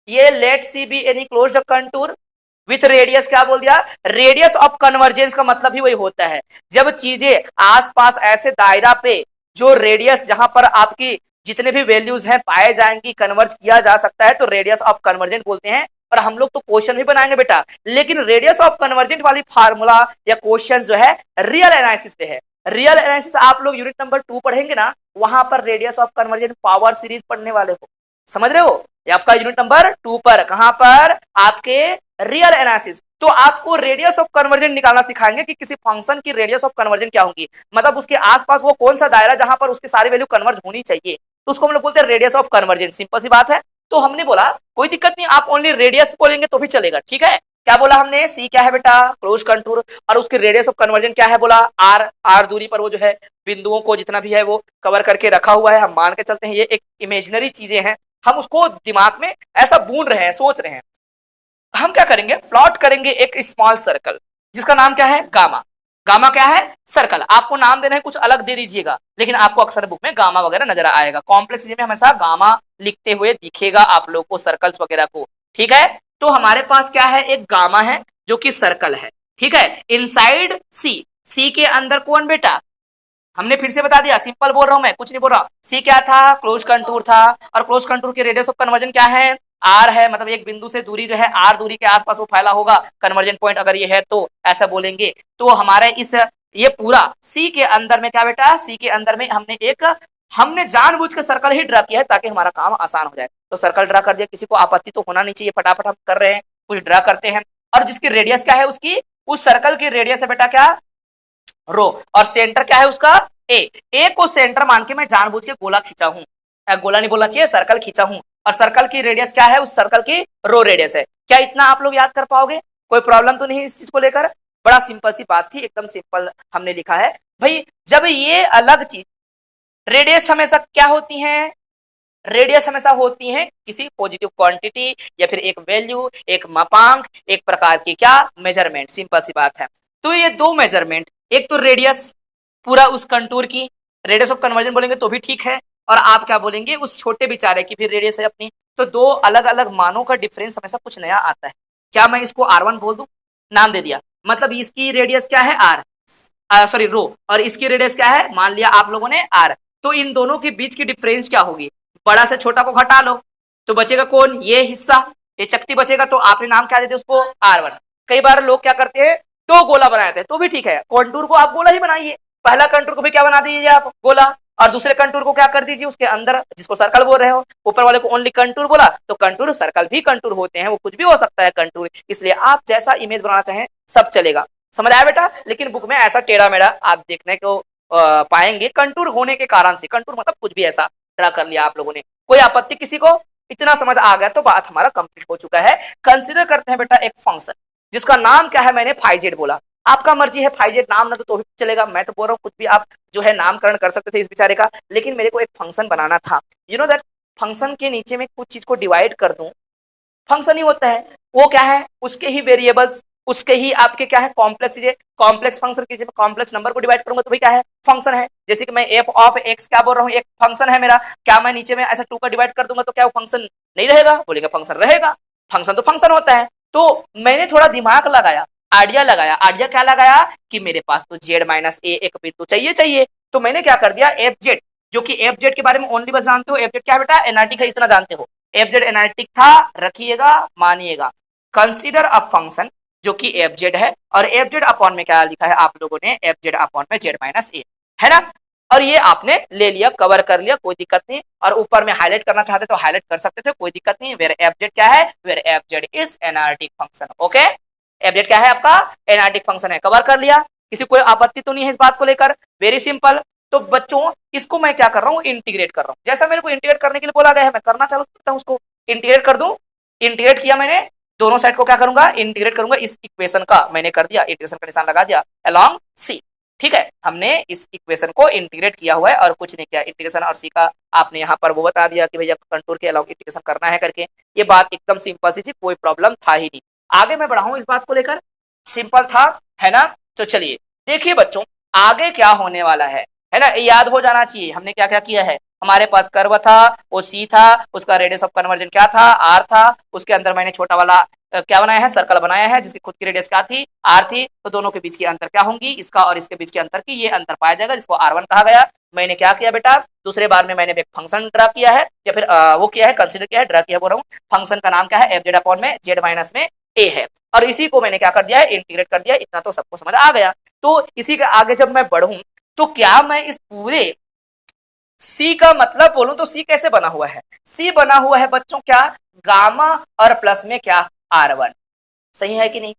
S1: ये let C be any closed contour with radius, क्या बोल दिया, रेडियस ऑफ कन्वर्जेंस का मतलब ही वही होता है, जब चीजें आसपास ऐसे दायरा पे जो रेडियस जहां पर आपकी जितने भी वैल्यूज हैं पाए जाएंगी, कन्वर्ज किया जा सकता है, तो रेडियस ऑफ कन्वर्जेंट बोलते हैं। और हम लोग तो क्वेश्चन भी बनाएंगे बेटा, लेकिन रेडियस ऑफ कन्वर्जेंट वाली फार्मूला या क्वेश्चन जो है रियल एनालिसिस पे है। रियल एनालिसिस आप लोग यूनिट नंबर 2 पढ़ेंगे ना, वहां पर radius of convergent power series पढ़ने वाले हो, समझ रहे हो, ये आपका यूनिट नंबर 2 पर, कहां पर, आपके रियल एनालिसिस। तो आपको रेडियस ऑफ कन्वर्जेंट निकालना सिखाएंगे कि किसी फंक्शन की रेडियस ऑफ कन्वर्जेंट क्या होगी, मतलब उसके आसपास वो कौन सा दायरा जहां पर उसकी सारी वैल्यू कन्वर्ज होनी चाहिए, तो उसको हम लोग बोलते हैं रेडियस ऑफ कन्वर्जेंट। सिंपल सी बात है। तो हमने बोला कोई दिक्कत नहीं, आप ओनली रेडियस बोलेंगे तो भी चलेगा, ठीक है। क्या बोला हमने, सी क्या है बेटा, क्लोज कंटूर, और उसकी रेडियस ऑफ कन्वर्जन क्या है, बोला आर। आर दूरी पर वो जो है बिंदुओं को जितना भी है वो कवर करके रखा हुआ है, हम मान के चलते हैं ये एक इमेजिनरी चीजें हैं, हम उसको दिमाग में ऐसा बूंद रहे हैं, सोच रहे हैं। हम क्या करेंगे, प्लॉट करेंगे एक स्मॉल सर्कल जिसका नाम क्या है, गामा। गामा क्या है, सर्कल। आपको नाम देना है कुछ अलग दे दीजिएगा, लेकिन आपको अक्सर बुक में गामा वगैरह नजर आएगा, कॉम्प्लेक्स में हमेशा गामा लिखते हुए दिखेगा आप लोग को, सर्कल्स वगैरह को, ठीक है। तो हमारे पास क्या है, एक गामा है जो कि सर्कल है, ठीक है। इनसाइड सी, सी के अंदर कौन बेटा, हमने फिर से बता दिया, सिंपल बोल रहा हूं मैं, कुछ नहीं बोल रहा। सी क्या था, क्लोज कंटूर था, और क्लोज कंटूर की रेडियस ऑफ कन्वर्जन क्या है, आर है, मतलब एक बिंदु से दूरी जो है आर दूरी के आसपास वो फैला होगा कन्वर्जन पॉइंट, अगर ये है तो ऐसा बोलेंगे। तो हमारे इस ये पूरा सी के अंदर में क्या बेटा, सी के अंदर में हमने जानबूझ के सर्कल ही ड्रा किया है ताकि हमारा काम आसान हो जाए। तो सर्कल ड्रा कर दिया, किसी को आपत्ति तो होना नहीं चाहिए, फटाफट हम कर रहे हैं, कुछ ड्रा करते हैं। और जिसकी रेडियस क्या है, उसकी उस सर्कल की रेडियस है बेटा क्या, रो, और सेंटर क्या है उसका, ए को सेंटर मान के मैं जानबूझ के गोला खींचा हूं, गोला नहीं बोलना चाहिए, सर्कल खींचा हूं, और सर्कल की रेडियस क्या है, उस सर्कल की रो रेडियस है। क्या इतना आप लोग याद कर पाओगे, कोई प्रॉब्लम तो नहीं इस चीज को लेकर, बड़ा सिंपल सी बात थी, एकदम सिंपल हमने लिखा है भाई। जब ये अलग चीज, रेडियस हमेशा क्या होती है, रेडियस हमेशा होती है किसी पॉजिटिव क्वांटिटी या फिर एक वैल्यू, एक मापांक, एक प्रकार की क्या मेजरमेंट, सिंपल सी बात है। तो ये दो मेजरमेंट, एक तो रेडियस पूरा उस कंटूर की, रेडियस ऑफ कन्वर्जन बोलेंगे तो भी ठीक है, और आप क्या बोलेंगे उस छोटे बेचारे की भी रेडियस है अपनी, तो दो अलग अलग मानों का डिफरेंस हमेशा कुछ नया आता है। क्या मैं इसको R1 बोल दूं, नाम दे दिया, मतलब इसकी रेडियस क्या है आर, सॉरी रो, और इसकी रेडियस क्या है, मान लिया आप लोगों ने आर। तो इन दोनों के बीच की डिफरेंस क्या होगी, बड़ा से छोटा को घटा लो तो बचेगा कौन, ये हिस्सा, ये चक्ति बचेगा, तो आपने नाम क्या देते उसको R1। कई बार लोग क्या करते हैं, दो गोला बनाते हैं, तो भी ठीक है, कंटूर को आप गोला ही बनाइए, पहला कंटूर को भी क्या बना दीजिए आप, गोला, और दूसरे कंटूर को क्या कर दीजिए उसके अंदर, जिसको सर्कल बोल रहे हो, ऊपर वाले को ओनली कंटूर बोला, तो कंटूर सर्कल भी कंटूर होते हैं, वो कुछ भी हो सकता है कंटूर, इसलिए आप जैसा इमेज बनाना चाहें सब चलेगा, समझ आया बेटा। लेकिन बुक में ऐसा टेढ़ा मेढ़ा आप देखने को पाएंगे, कंटूर होने के कारण से, कंटूर मतलब कुछ भी ऐसा ड्रा कर लिया आप लोगों ने, कोई आपत्ति किसी को, इतना समझ आ गया तो बात हमारा कंप्लीट हो चुका है। कंसीडर करते हैं बेटा एक फंक्शन जिसका नाम क्या है, मैंने फाइजेड बोला, आपका मर्जी है फाइजेड नाम ना तो भी चलेगा, मैं तो बोल रहा हूँ कुछ भी आप जो है नामकरण कर सकते थे इस बेचारे का, लेकिन मेरे को एक फंक्शन बनाना था, यू नो दैट, फंक्शन के नीचे में कुछ चीज को डिवाइड कर दूं, फंक्शन ही होता है, वो क्या है, उसके ही वेरिएबल्स, उसके ही आपके क्या है कॉम्प्लेक्स चीजें, कॉम्प्लेक्स फंक्शन की कॉम्प्लेक्स नंबर को डिवाइड करूंगा तो भाई क्या है, फंक्शन है। जैसे कि मैं एफ ऑफ एक्स क्या बोल रहा हूँ, एक फंक्शन है मेरा, क्या मैं नीचे में ऐसा 2 का डिवाइड कर दूंगा तो क्या वो फंक्शन नहीं रहेगा, बोलेगा फंक्शन रहेगा, फंक्शन तो फंक्शन होता है। तो मैंने थोड़ा दिमाग लगाया, आइडिया लगाया, आइडिया क्या लगाया कि मेरे पास तो जेड माइनस ए एक बिंदु चाहिए चाहिए, तो मैंने क्या कर दिया, एफ जेड, जो कि एफ जेड के बारे में ओनली बस जानते हो, एफ जेड क्या बेटा, एनालिटिक है, इतना जानते हो, एफ जेड एनालिटिक था, रखिएगा मानिएगा। कंसीडर अ फंक्शन जो कि एफ जेड है, और एफ जेड अपॉन में क्या लिखा है आप लोगों ने, एफ जेड अपॉन में जेड माइनस ए, है ना, और ये आपने ले लिया, कवर कर लिया, कोई दिक्कत नहीं, और ऊपर में हाईलाइट करना चाहते तो हाईलाइट कर सकते थे, कोई दिक्कत नहीं। वेयर एफ जेड क्या है, where f Z is analytic function, okay, f z क्या है आपका, एनालिटिक फंक्शन है, कवर कर लिया, किसी कोई आपत्ति तो नहीं है इस बात को लेकर, वेरी सिंपल। तो बच्चों इसको मैं क्या कर रहा हूँ, इंटीग्रेट कर रहा हूँ, जैसा मेरे को इंटीग्रेट करने के लिए बोला गया है मैं करना चालू करता हूँ, उसको इंटीग्रेट कर दूं, इंटीग्रेट किया मैंने, दोनों साइड को क्या करूंगा, इंटीग्रेट करूंगा। इस इक्वेशन का मैंने कर दिया, इंटीग्रेशन का निशान लगा दिया अलोंग सी। ठीक है, हमने इस इक्वेशन को इंटीग्रेट किया हुआ है और कुछ नहीं किया। इंटीग्रेशन और सी का आपने यहाँ पर वो बता दिया कि भैया कंटूर के अलाउंग इंटीग्रेशन करना है करके। ये बात एकदम सिंपल सी थी, कोई प्रॉब्लम था ही नहीं। आगे मैं बढ़ाऊं इस बात को लेकर, सिंपल था, है ना। तो चलिए देखिए बच्चों, आगे क्या होने वाला है ना, याद हो जाना चाहिए हमने क्या क्या किया है। हमारे पास कर्व था, वो सी था, उसका रेडियस ऑफ कन्वर्जन क्या था, आर था। उसके अंदर मैंने छोटा वाला क्या बनाया है, सर्कल बनाया है, जिसकी खुद की रेडियस क्या थी, आर थी। तो दोनों के बीच की अंतर क्या होंगी, इसका और इसके बीच के अंतर की ये अंतर पाया जाएगा, जिसको R1 कहा गया। मैंने क्या किया बेटा, दूसरे बार में मैंने एक फंक्शन ड्रा किया है, या फिर वो किया है, कंसिडर किया है, ड्रा किया बोल रहा हूँ। फंक्शन का नाम क्या है, एफ जेड अपॉन में जेड माइनस में ए है, और इसी को मैंने क्या कर दिया है, इंटीग्रेट कर दिया। इतना तो सबको समझ आ गया। तो इसी के आगे जब मैं बढ़ूं, तो क्या मैं इस पूरे सी का मतलब बोलूं तो सी कैसे बना हुआ है, सी बना हुआ है बच्चों क्या, गामा और प्लस में क्या, R1। सही है कि नहीं,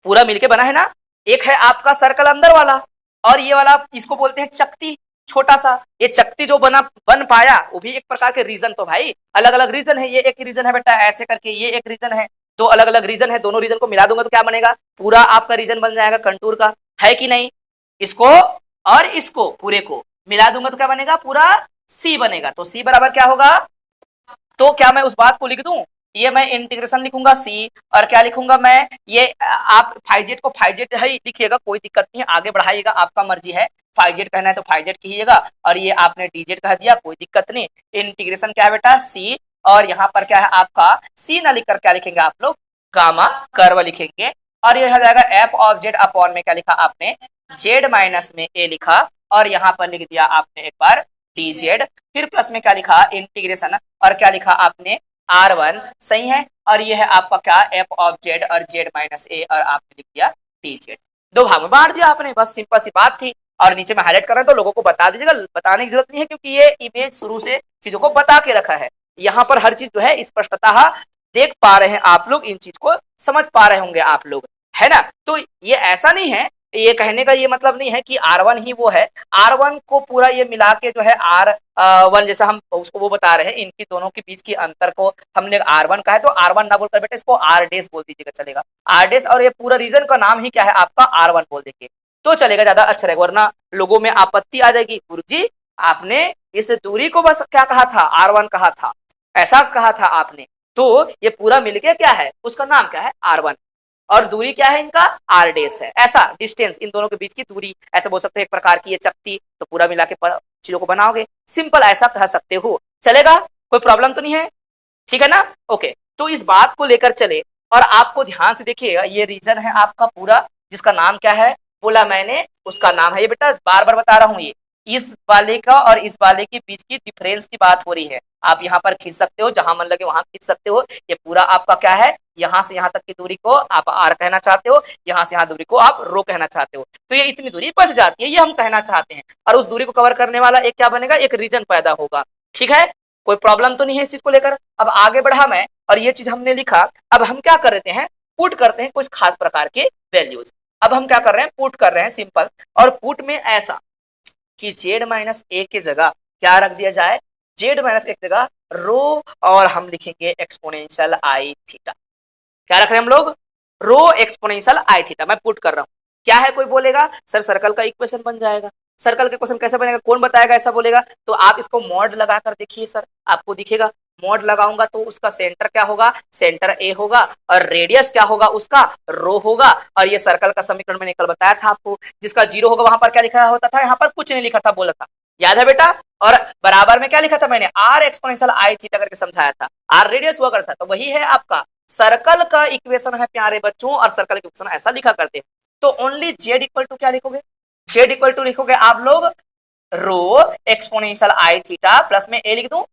S1: पूरा मिलके बना है ना। एक है आपका सर्कल अंदर वाला, और ये वाला इसको बोलते हैं चकती, छोटा सा। ये चकती जो बन पाया वो भी एक प्रकार के रीजन, तो भाई अलग अलग रीजन है, ये एक रीजन है बेटा, ऐसे करके ये एक रीजन है, दो अलग अलग रीजन है। दोनों रीजन को मिला दूंगा तो क्या बनेगा, पूरा आपका रीजन बन जाएगा कंटूर का, है कि नहीं। इसको और इसको पूरे को मिला दूंगा तो क्या बनेगा, पूरा सी बनेगा। तो सी बराबर क्या होगा, तो क्या मैं उस बात को लिख दूं, ये मैं इंटीग्रेशन लिखूंगा सी, और क्या लिखूंगा मैं, ये आप फाइजेट को फाइजेट है लिखिएगा, कोई दिक्कत नहीं है, आगे बढ़ाइएगा, आपका मर्जी है। फाइजेट कहना है तो फाइजेट कीजिएगा, और ये आपने डीजेट कह दिया, कोई दिक्कत नहीं। इंटीग्रेशन क्या है बेटा, सी, और यहाँ पर क्या है आपका, सी ना लिखकर क्या लिखेंगे आप लोग, गामा कर्व लिखेंगे। और ये हो जाएगा एफ ऑफ जेड अपॉन में क्या लिखा आपने, जेड माइनस में ए लिखा, और यहाँ पर लिख दिया आपने एक बार डी जेड, फिर प्लस में क्या लिखा, इंटीग्रेशन, और क्या लिखा आपने, R1। सही है, और ये है आपका क्या, एफ ऑफ जेड और जेड माइनस ए, और आपने लिख दिया डी जेड। दो भाग में बांट दिया आपने, बस सिंपल सी बात थी। और नीचे में हाईलाइट कर रहे हैं तो लोगों को बता दीजिएगा, बताने की जरूरत नहीं है, क्योंकि ये इमेज शुरू से चीजों को बता के रखा है। यहाँ पर हर चीज जो है स्पष्टतः देख पा रहे हैं आप लोग, इन चीज को समझ पा रहे होंगे आप लोग, है ना। तो ये ऐसा नहीं है, ये कहने का ये मतलब नहीं है कि R1 ही वो है। R1 को पूरा ये मिला के जो है R1 जैसा हम उसको वो बता रहे हैं, इनकी दोनों के बीच की अंतर को हमने R1 कहा है, तो R1 ना बोलकर बेटा इसको R डेस बोल दीजिएगा, चलेगा R डेस। और ये पूरा रीजन का नाम ही क्या है आपका, R1 बोल देंगे तो चलेगा, ज्यादा अच्छा रहेगा। वरना लोगों में आपत्ति आ जाएगी, गुरुजी आपने इस दूरी को बस क्या कहा था, R1 कहा था, ऐसा कहा था आपने। तो ये पूरा मिलके क्या है, उसका नाम क्या है, R1, और दूरी क्या है इनका, R डेस है। ऐसा डिस्टेंस इन दोनों के बीच की दूरी, ऐसे बोल सकते हो एक प्रकार की ये चकती, तो पूरा मिला के चीजों को बनाओगे, सिंपल ऐसा कह सकते हो, चलेगा, कोई प्रॉब्लम तो नहीं है, ठीक है ना। ओके, तो इस बात को लेकर चले, और आपको ध्यान से देखिएगा, ये रीजन है आपका पूरा, जिसका नाम क्या है, बोला मैंने, उसका नाम है, ये बेटा बार बार बता रहा हूँ, ये इस वाले का और इस वाले के बीच की डिफरेंस की बात हो रही है। आप यहाँ पर खींच सकते हो, जहां मन लगे वहां खींच सकते हो। ये पूरा आपका क्या है, यहाँ से यहाँ तक की दूरी को आप आर कहना चाहते हो, यहाँ से यहाँ दूरी को आप रो कहना चाहते हो, तो ये इतनी दूरी बच जाती है, ये हम कहना चाहते हैं। और उस दूरी को कवर करने वाला एक क्या बनेगा, एक रीजन पैदा होगा, ठीक है, कोई प्रॉब्लम तो नहीं है इस चीज को लेकर। अब आगे बढ़ा मैं, और ये चीज हमने लिखा, अब हम क्या कर देते हैं, पुट करते हैं कुछ खास प्रकार के वैल्यूज। अब हम क्या कर रहे हैं, पुट कर रहे हैं सिंपल, और पुट में ऐसा कि जेड माइनस ए की जगह क्या रख दिया जाए, जेड माइनस एक जगह रो, और हम लिखेंगे एक्सपोनेंशियल आई थीटा। क्या रख रहे हैं हम लोग, रो एक्सपोनेंशियल आई थीटा, मैं पुट कर रहा हूं। क्या है, कोई बोलेगा सर सर्कल का इक्वेशन बन जाएगा, सर्कल का क्वेश्चन कैसे बनेगा, कौन बताएगा, ऐसा बोलेगा। तो आप इसको मॉड लगा कर देखिए सर, आपको दिखेगा। मॉड लगाऊंगा तो उसका सेंटर क्या होगा, सेंटर ए होगा, और रेडियस क्या होगा उसका, रो होगा। और ये सर्कल का समीकरण मैंने कल बताया था आपको, जिसका जीरो होगा वहां पर क्या लिखा होता था, यहाँ पर कुछ नहीं लिखा था, बोला था, याद है बेटा। और बराबर में क्या लिखा था मैंने, आर एक्सपोनेंशियल आई थीटा करके समझाया था, आर रेडियस हुआ करता, तो वही है आपका सर्कल का इक्वेशन है प्यारे बच्चों। और सर्कल का इक्वेशन ऐसा लिखा करते हैं, तो ओनली जेड इक्वल टू क्या लिखोगे, जेड इक्वल टू लिखोगे आप लोग रो एक्सपोनेंशियल आई थीटा, प्लस में ए लिख दूं,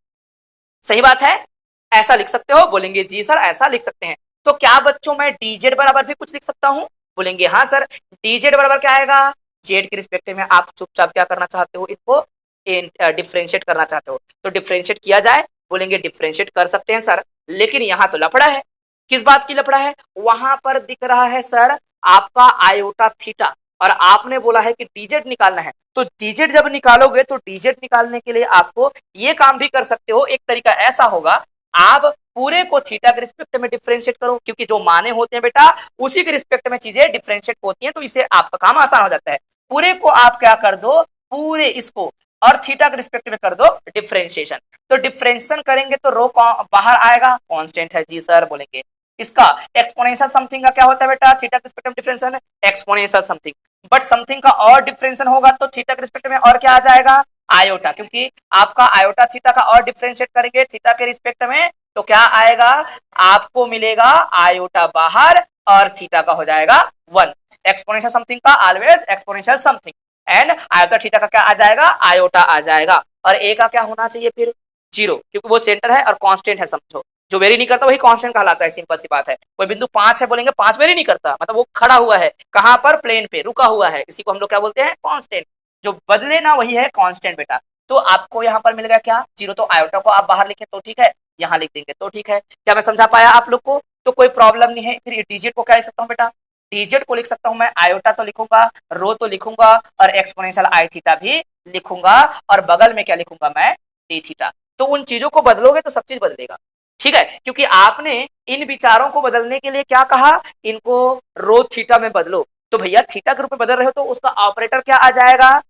S1: सही बात है, ऐसा लिख सकते हो, बोलेंगे जी सर ऐसा लिख सकते हैं। तो क्या बच्चों मैं डीजेड बराबर भी कुछ लिख सकता हूं, बोलेंगे हाँ सर, डीजेड बराबर क्या आएगा, जेड के रिस्पेक्टिव में आप चुपचाप क्या करना चाहते हो, इनको डिफ्रेंशिएट करना चाहते हो, तो डिफ्रेंशिएट किया जाए, बोलेंगे डिफ्रेंशिएट कर सकते हैं सर। लेकिन यहाँ तो लफड़ा है, किस बात की लफड़ा है, वहां पर दिख रहा है सर आपका आयोटा थीटा, और आपने बोला है कि डीजेड निकालना है। तो डीजेड जब निकालोगे तो डीजेड निकालने के लिए आपको ये काम भी कर सकते हो, एक तरीका ऐसा होगा, आप पूरे को थीटा के रिस्पेक्ट में डिफरेंशिएट करो, क्योंकि जो माने होते हैं बेटा उसी के रिस्पेक्ट में चीजें डिफरेंशिएट होती हैं, तो इससे आपका काम आसान हो जाता है। पूरे को आप क्या कर दो, पूरे इसको और थीटा के रिस्पेक्ट में कर दो डिफरेंशिएशन। तो डिफरेंशिएशन करेंगे तो रो बाहर आएगा, कांस्टेंट है जी सर बोलेंगे। इसका एक्सपोनेंशियल समथिंग का क्या होता है बेटा, थीटा के रिस्पेक्ट में differentiation exponential something, but something का और डिफरेंशिएशन होगा तो थीटा के रिस्पेक्ट में और क्या आ जाएगा, आयोटा, क्योंकि आपका आयोटा थीटा का और डिफरेंशिएट करेंगे थीटा के रिस्पेक्ट में तो क्या आएगा, आपको मिलेगा आयोटा बाहर और थीटा का हो जाएगा 1। एक्सपोनेंशियल समथिंग का always exponential something and iota theta का क्या आ जाएगा, आयोटा आ जाएगा। और ए का क्या होना चाहिए फिर, 0, क्योंकि वो सेंटर है और कांस्टेंट है, समझो जो वेरी नहीं करता वही कांस्टेंट कहलाता है, सिंपल सी बात है। कोई बिंदु 5 है बोलेंगे 5 वेरी नहीं करता, मतलब वो खड़ा हुआ है कहां पर, प्लेन पे रुका हुआ है, इसी को हम लोग क्या बोलते हैं, कांस्टेंट। जो बदले ना वही है कांस्टेंट बेटा। तो आपको यहाँ पर मिल गया क्या, 0। तो आयोटा को आप बाहर लिखें तो ठीक है, यहाँ लिख देंगे तो ठीक है। क्या मैं समझा पाया आप लोग को, तो कोई प्रॉब्लम नहीं है। फिर डिजिट को क्या लिख सकता हूँ बेटा, डिजिट को लिख सकता हूँ मैं, आयोटा तो लिखूंगा, रो तो लिखूंगा और एक्सपोनेंशियल आई थीटा भी लिखूंगा, और बगल में क्या लिखूंगा मैं, डी थीटा। तो उन चीजों को बदलोगे तो सब चीज बदलेगा, ठीक है, क्योंकि आपने इन विचारों को बदलने के लिए क्या कहा, इनको रो थीटा में बदलो। तो भैया थीटा ग्रुप में बदल रहे हो तो उसका ऑपरेटर क्या आ जाएगा,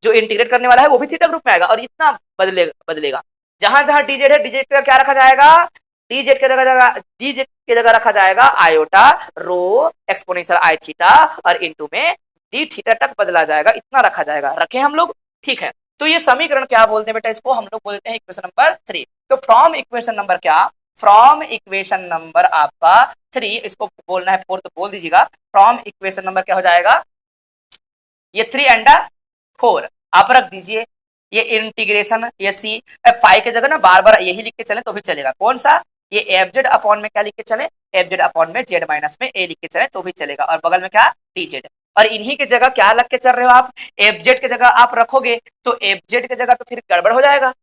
S1: जो इंटीग्रेट करने वाला है वो भी थीटा ग्रुप में आएगा, और इतना बदलेगा। जहां जहां डीजेड है, डीजेड का क्या रखा जाएगा, डीजेड के जगह रखा जाएगा आयोटा रो एक्सपोनेंशियल आई थीटा, और इनटू में डी थीटा तक बदला जाएगा, इतना रखा जाएगा। रखे हम लोग, ठीक है। तो ये समीकरण क्या बोलते हैं बेटा, इसको हम लोग बोलते हैं इक्वेशन नंबर 3। तो फ्रॉम इक्वेशन नंबर क्या, फ्रॉम इक्वेशन नंबर आपका 3, इसको बोलना है 4 तो बोल दीजिएगा। फ्रॉम इक्वेशन नंबर क्या हो जाएगा, ये 3 अंडा 4 आप रख दीजिए। ये इंटीग्रेशन, ये सी फाई की जगह ना बार बार यही लिख के चले तो भी चलेगा। कौन सा, ये एफ जेड अपॉन में क्या लिख के चले, एफ जेड अपॉन में जेड माइनस में ए लिख के चले तो भी चलेगा, और बगल में क्या, डी जेड। और इन्हीं की जगह क्या रख के चल रहे हो आप, एफ जेड की जगह आप रखोगे तो एफ जेड की जगह तो फिर गड़बड़ हो जाएगा।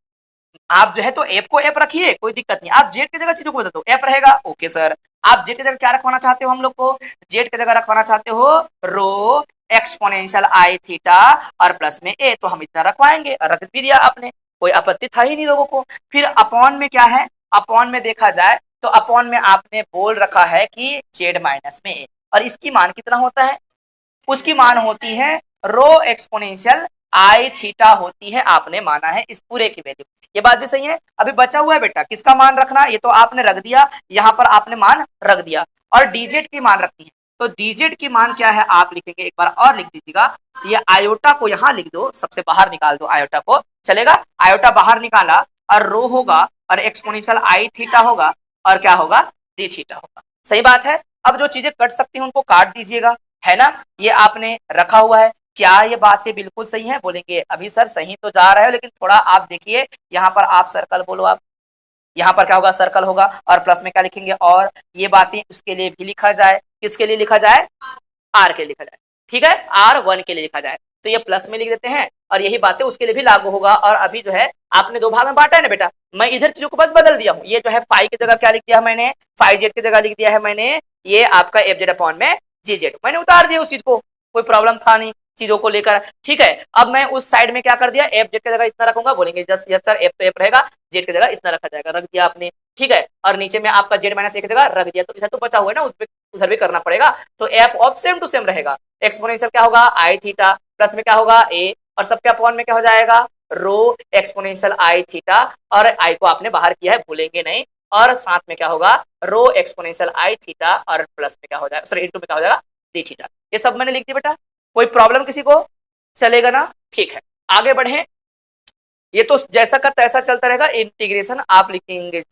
S1: आप जो है तो एफ को एफ रखिए, कोई दिक्कत नहीं, आप जेड की जगह चीजों को बदल दो, एफ रहेगा, ओके सर। आप जेड की जगह क्या रखवाना चाहते हो, हम लोग को जेड की जगह रखवाना चाहते हो रो एक्सपोनेंशियल आई थीटा और प्लस में ए, तो हम इतना रखवाएंगे, रख भी दिया आपने, कोई आपत्ति था ही नहीं लोगों को। फिर अपॉन में क्या है, अपॉन में देखा जाए तो अपॉन में आपने बोल रखा है कि जेड माइनस में ए, और इसकी मान कितना होता है, उसकी मान होती है रो एक्सपोनेंशियल आई थीटा होती है, आपने माना है इस पूरे की वैल्यू। ये बात भी सही है। अभी बचा हुआ है बेटा किसका मान रखना, ये तो आपने रख दिया, यहाँ पर आपने मान रख दिया, और डीजेड की मान रखनी है। तो डीजेड की मान क्या है आप लिखेंगे, एक बार और लिख दीजिएगा, ये आयोटा को यहाँ लिख दो, सबसे बाहर निकाल दो आयोटा को, चलेगा। आयोटा बाहर निकाला और रो होगा और एक्सपोनेंशियल आई थीटा होगा, और क्या होगा, डी थीटा होगा। सही बात है। अब जो चीजें कट सकती हैं उनको काट दीजिएगा, है ना, ये आपने रखा हुआ है। क्या ये बातें बिल्कुल सही है, बोलेंगे अभी सर सही तो जा रहा है, लेकिन थोड़ा आप देखिए यहाँ पर, आप सर्कल बोलो, आप यहाँ पर क्या होगा, सर्कल होगा, और प्लस में क्या लिखेंगे, और ये बातें उसके लिए भी लिखा जाए, किसके लिए लिखा जाए, आर के लिए लिखा जाए, ठीक है, R1 के लिए लिखा जाए, तो ये प्लस में लिख देते हैं, और यही बातें उसके लिए भी लागू होगा। और अभी जो है आपने दो भाग में बांटा है ना बेटा, मैं इधर चीजों को बस बदल दिया हूँ। ये जो है फाई की जगह क्या लिख दिया मैंने, फाई जेड की जगह लिख दिया है मैंने, ये आपका एफ जेड अपॉन में जी जेड, मैंने उतार दिया उस चीज को, कोई प्रॉब्लम था नहीं चीजों को लेकर, ठीक है। अब मैं उस साइड में क्या कर दिया, एफ जेड की जगह इतना रखूंगा, बोलेंगे यस सर एफ तो एफ रहेगा, जेड की जगह इतना रखा जाएगा, रख दिया आपने, ठीक है। और नीचे में आपका जेड माइनस एक जगह रख दिया, तो इधर तो बचा हुआ है ना, उधर भी करना पड़ेगा। तो f of same to same रहेगा, एक्सपोनेंशियल क्या होगा, आई थीटा, प्लस में क्या होगा ए, और सबके अपॉन में क्या हो जाएगा, रो एक्सपोनेंशियल आई थीटा, और आई को आपने बाहर किया है भूलेंगे नहीं, और साथ में क्या होगा, रो एक्सपोनेंशियल आई थीटा, और प्लस में क्या हो जाएगा, सॉरी इनटू में क्या हो जाएगा, डी थीटा। ये सब मैंने लिख दिया बेटा, कोई प्रॉब्लम किसी को, चलेगा ना, ठीक है। आगे बढ़े, ये तो जैसा का तैसा चलता रहेगा। इंटीग्रेशन आप लिखेंगे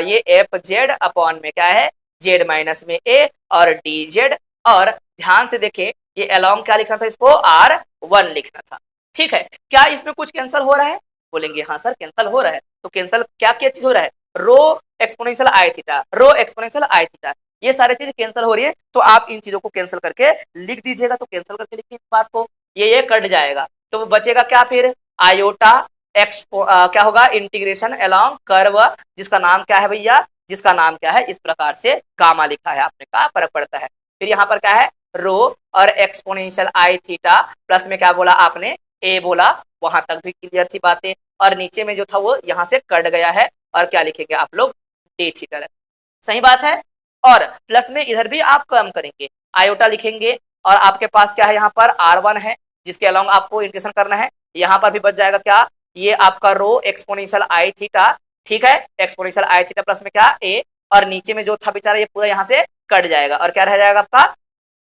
S1: ये एफ जेड अपॉन में क्या है, जेड माइनस में ए और डी जेड, और ध्यान से देखें ये अलोंग क्या लिखना था, इसको R1 लिखना था, ठीक है। क्या इसमें कुछ कैंसिल हो रहा है, बोलेंगे हाँ सर कैंसिल हो रहा है। तो कैंसिल क्या क्या चीज हो रहा है, रो एक्सपोनेंशियल आई थीटा, रो एक्सपोनेंशियल आई थीटा, ये सारी चीज कैंसिल हो रही है। तो आप इन चीजों को कैंसिल करके लिख दीजिएगा, तो कैंसिल करके लिखिए इस बात को, ये कट जाएगा, तो बचेगा क्या फिर, आयोटा क्या होगा, इंटीग्रेशन अलोंग कर्व, जिसका नाम क्या है भैया, जिसका नाम क्या है, इस प्रकार से गामा लिखा है आपने, कहा फर्क पड़ता है। फिर यहाँ पर क्या है, रो और एक्सपोनेंशियल आई थीटा, प्लस में क्या बोला आपने, ए बोला, वहां तक भी क्लियर थी बातें। और नीचे में जो था वो यहाँ से कट गया है, और क्या लिखेंगे आप लोग, डी थीटा। सही बात है। और प्लस में इधर भी आप कम करेंगे, आयोटा लिखेंगे और आपके पास क्या है यहाँ पर R1 है जिसके अलोंग आपको इंटीग्रेशन करना है। यहाँ पर भी बच जाएगा क्या, ये आपका रो एक्सपोनेंशियल आई थीटा, ठीक है, एक्सपोनेंशियल आई थीटा प्लस में क्या ए, और नीचे में जो था बेचारा ये पूरा यहाँ से कट जाएगा और क्या रह जाएगा आपका,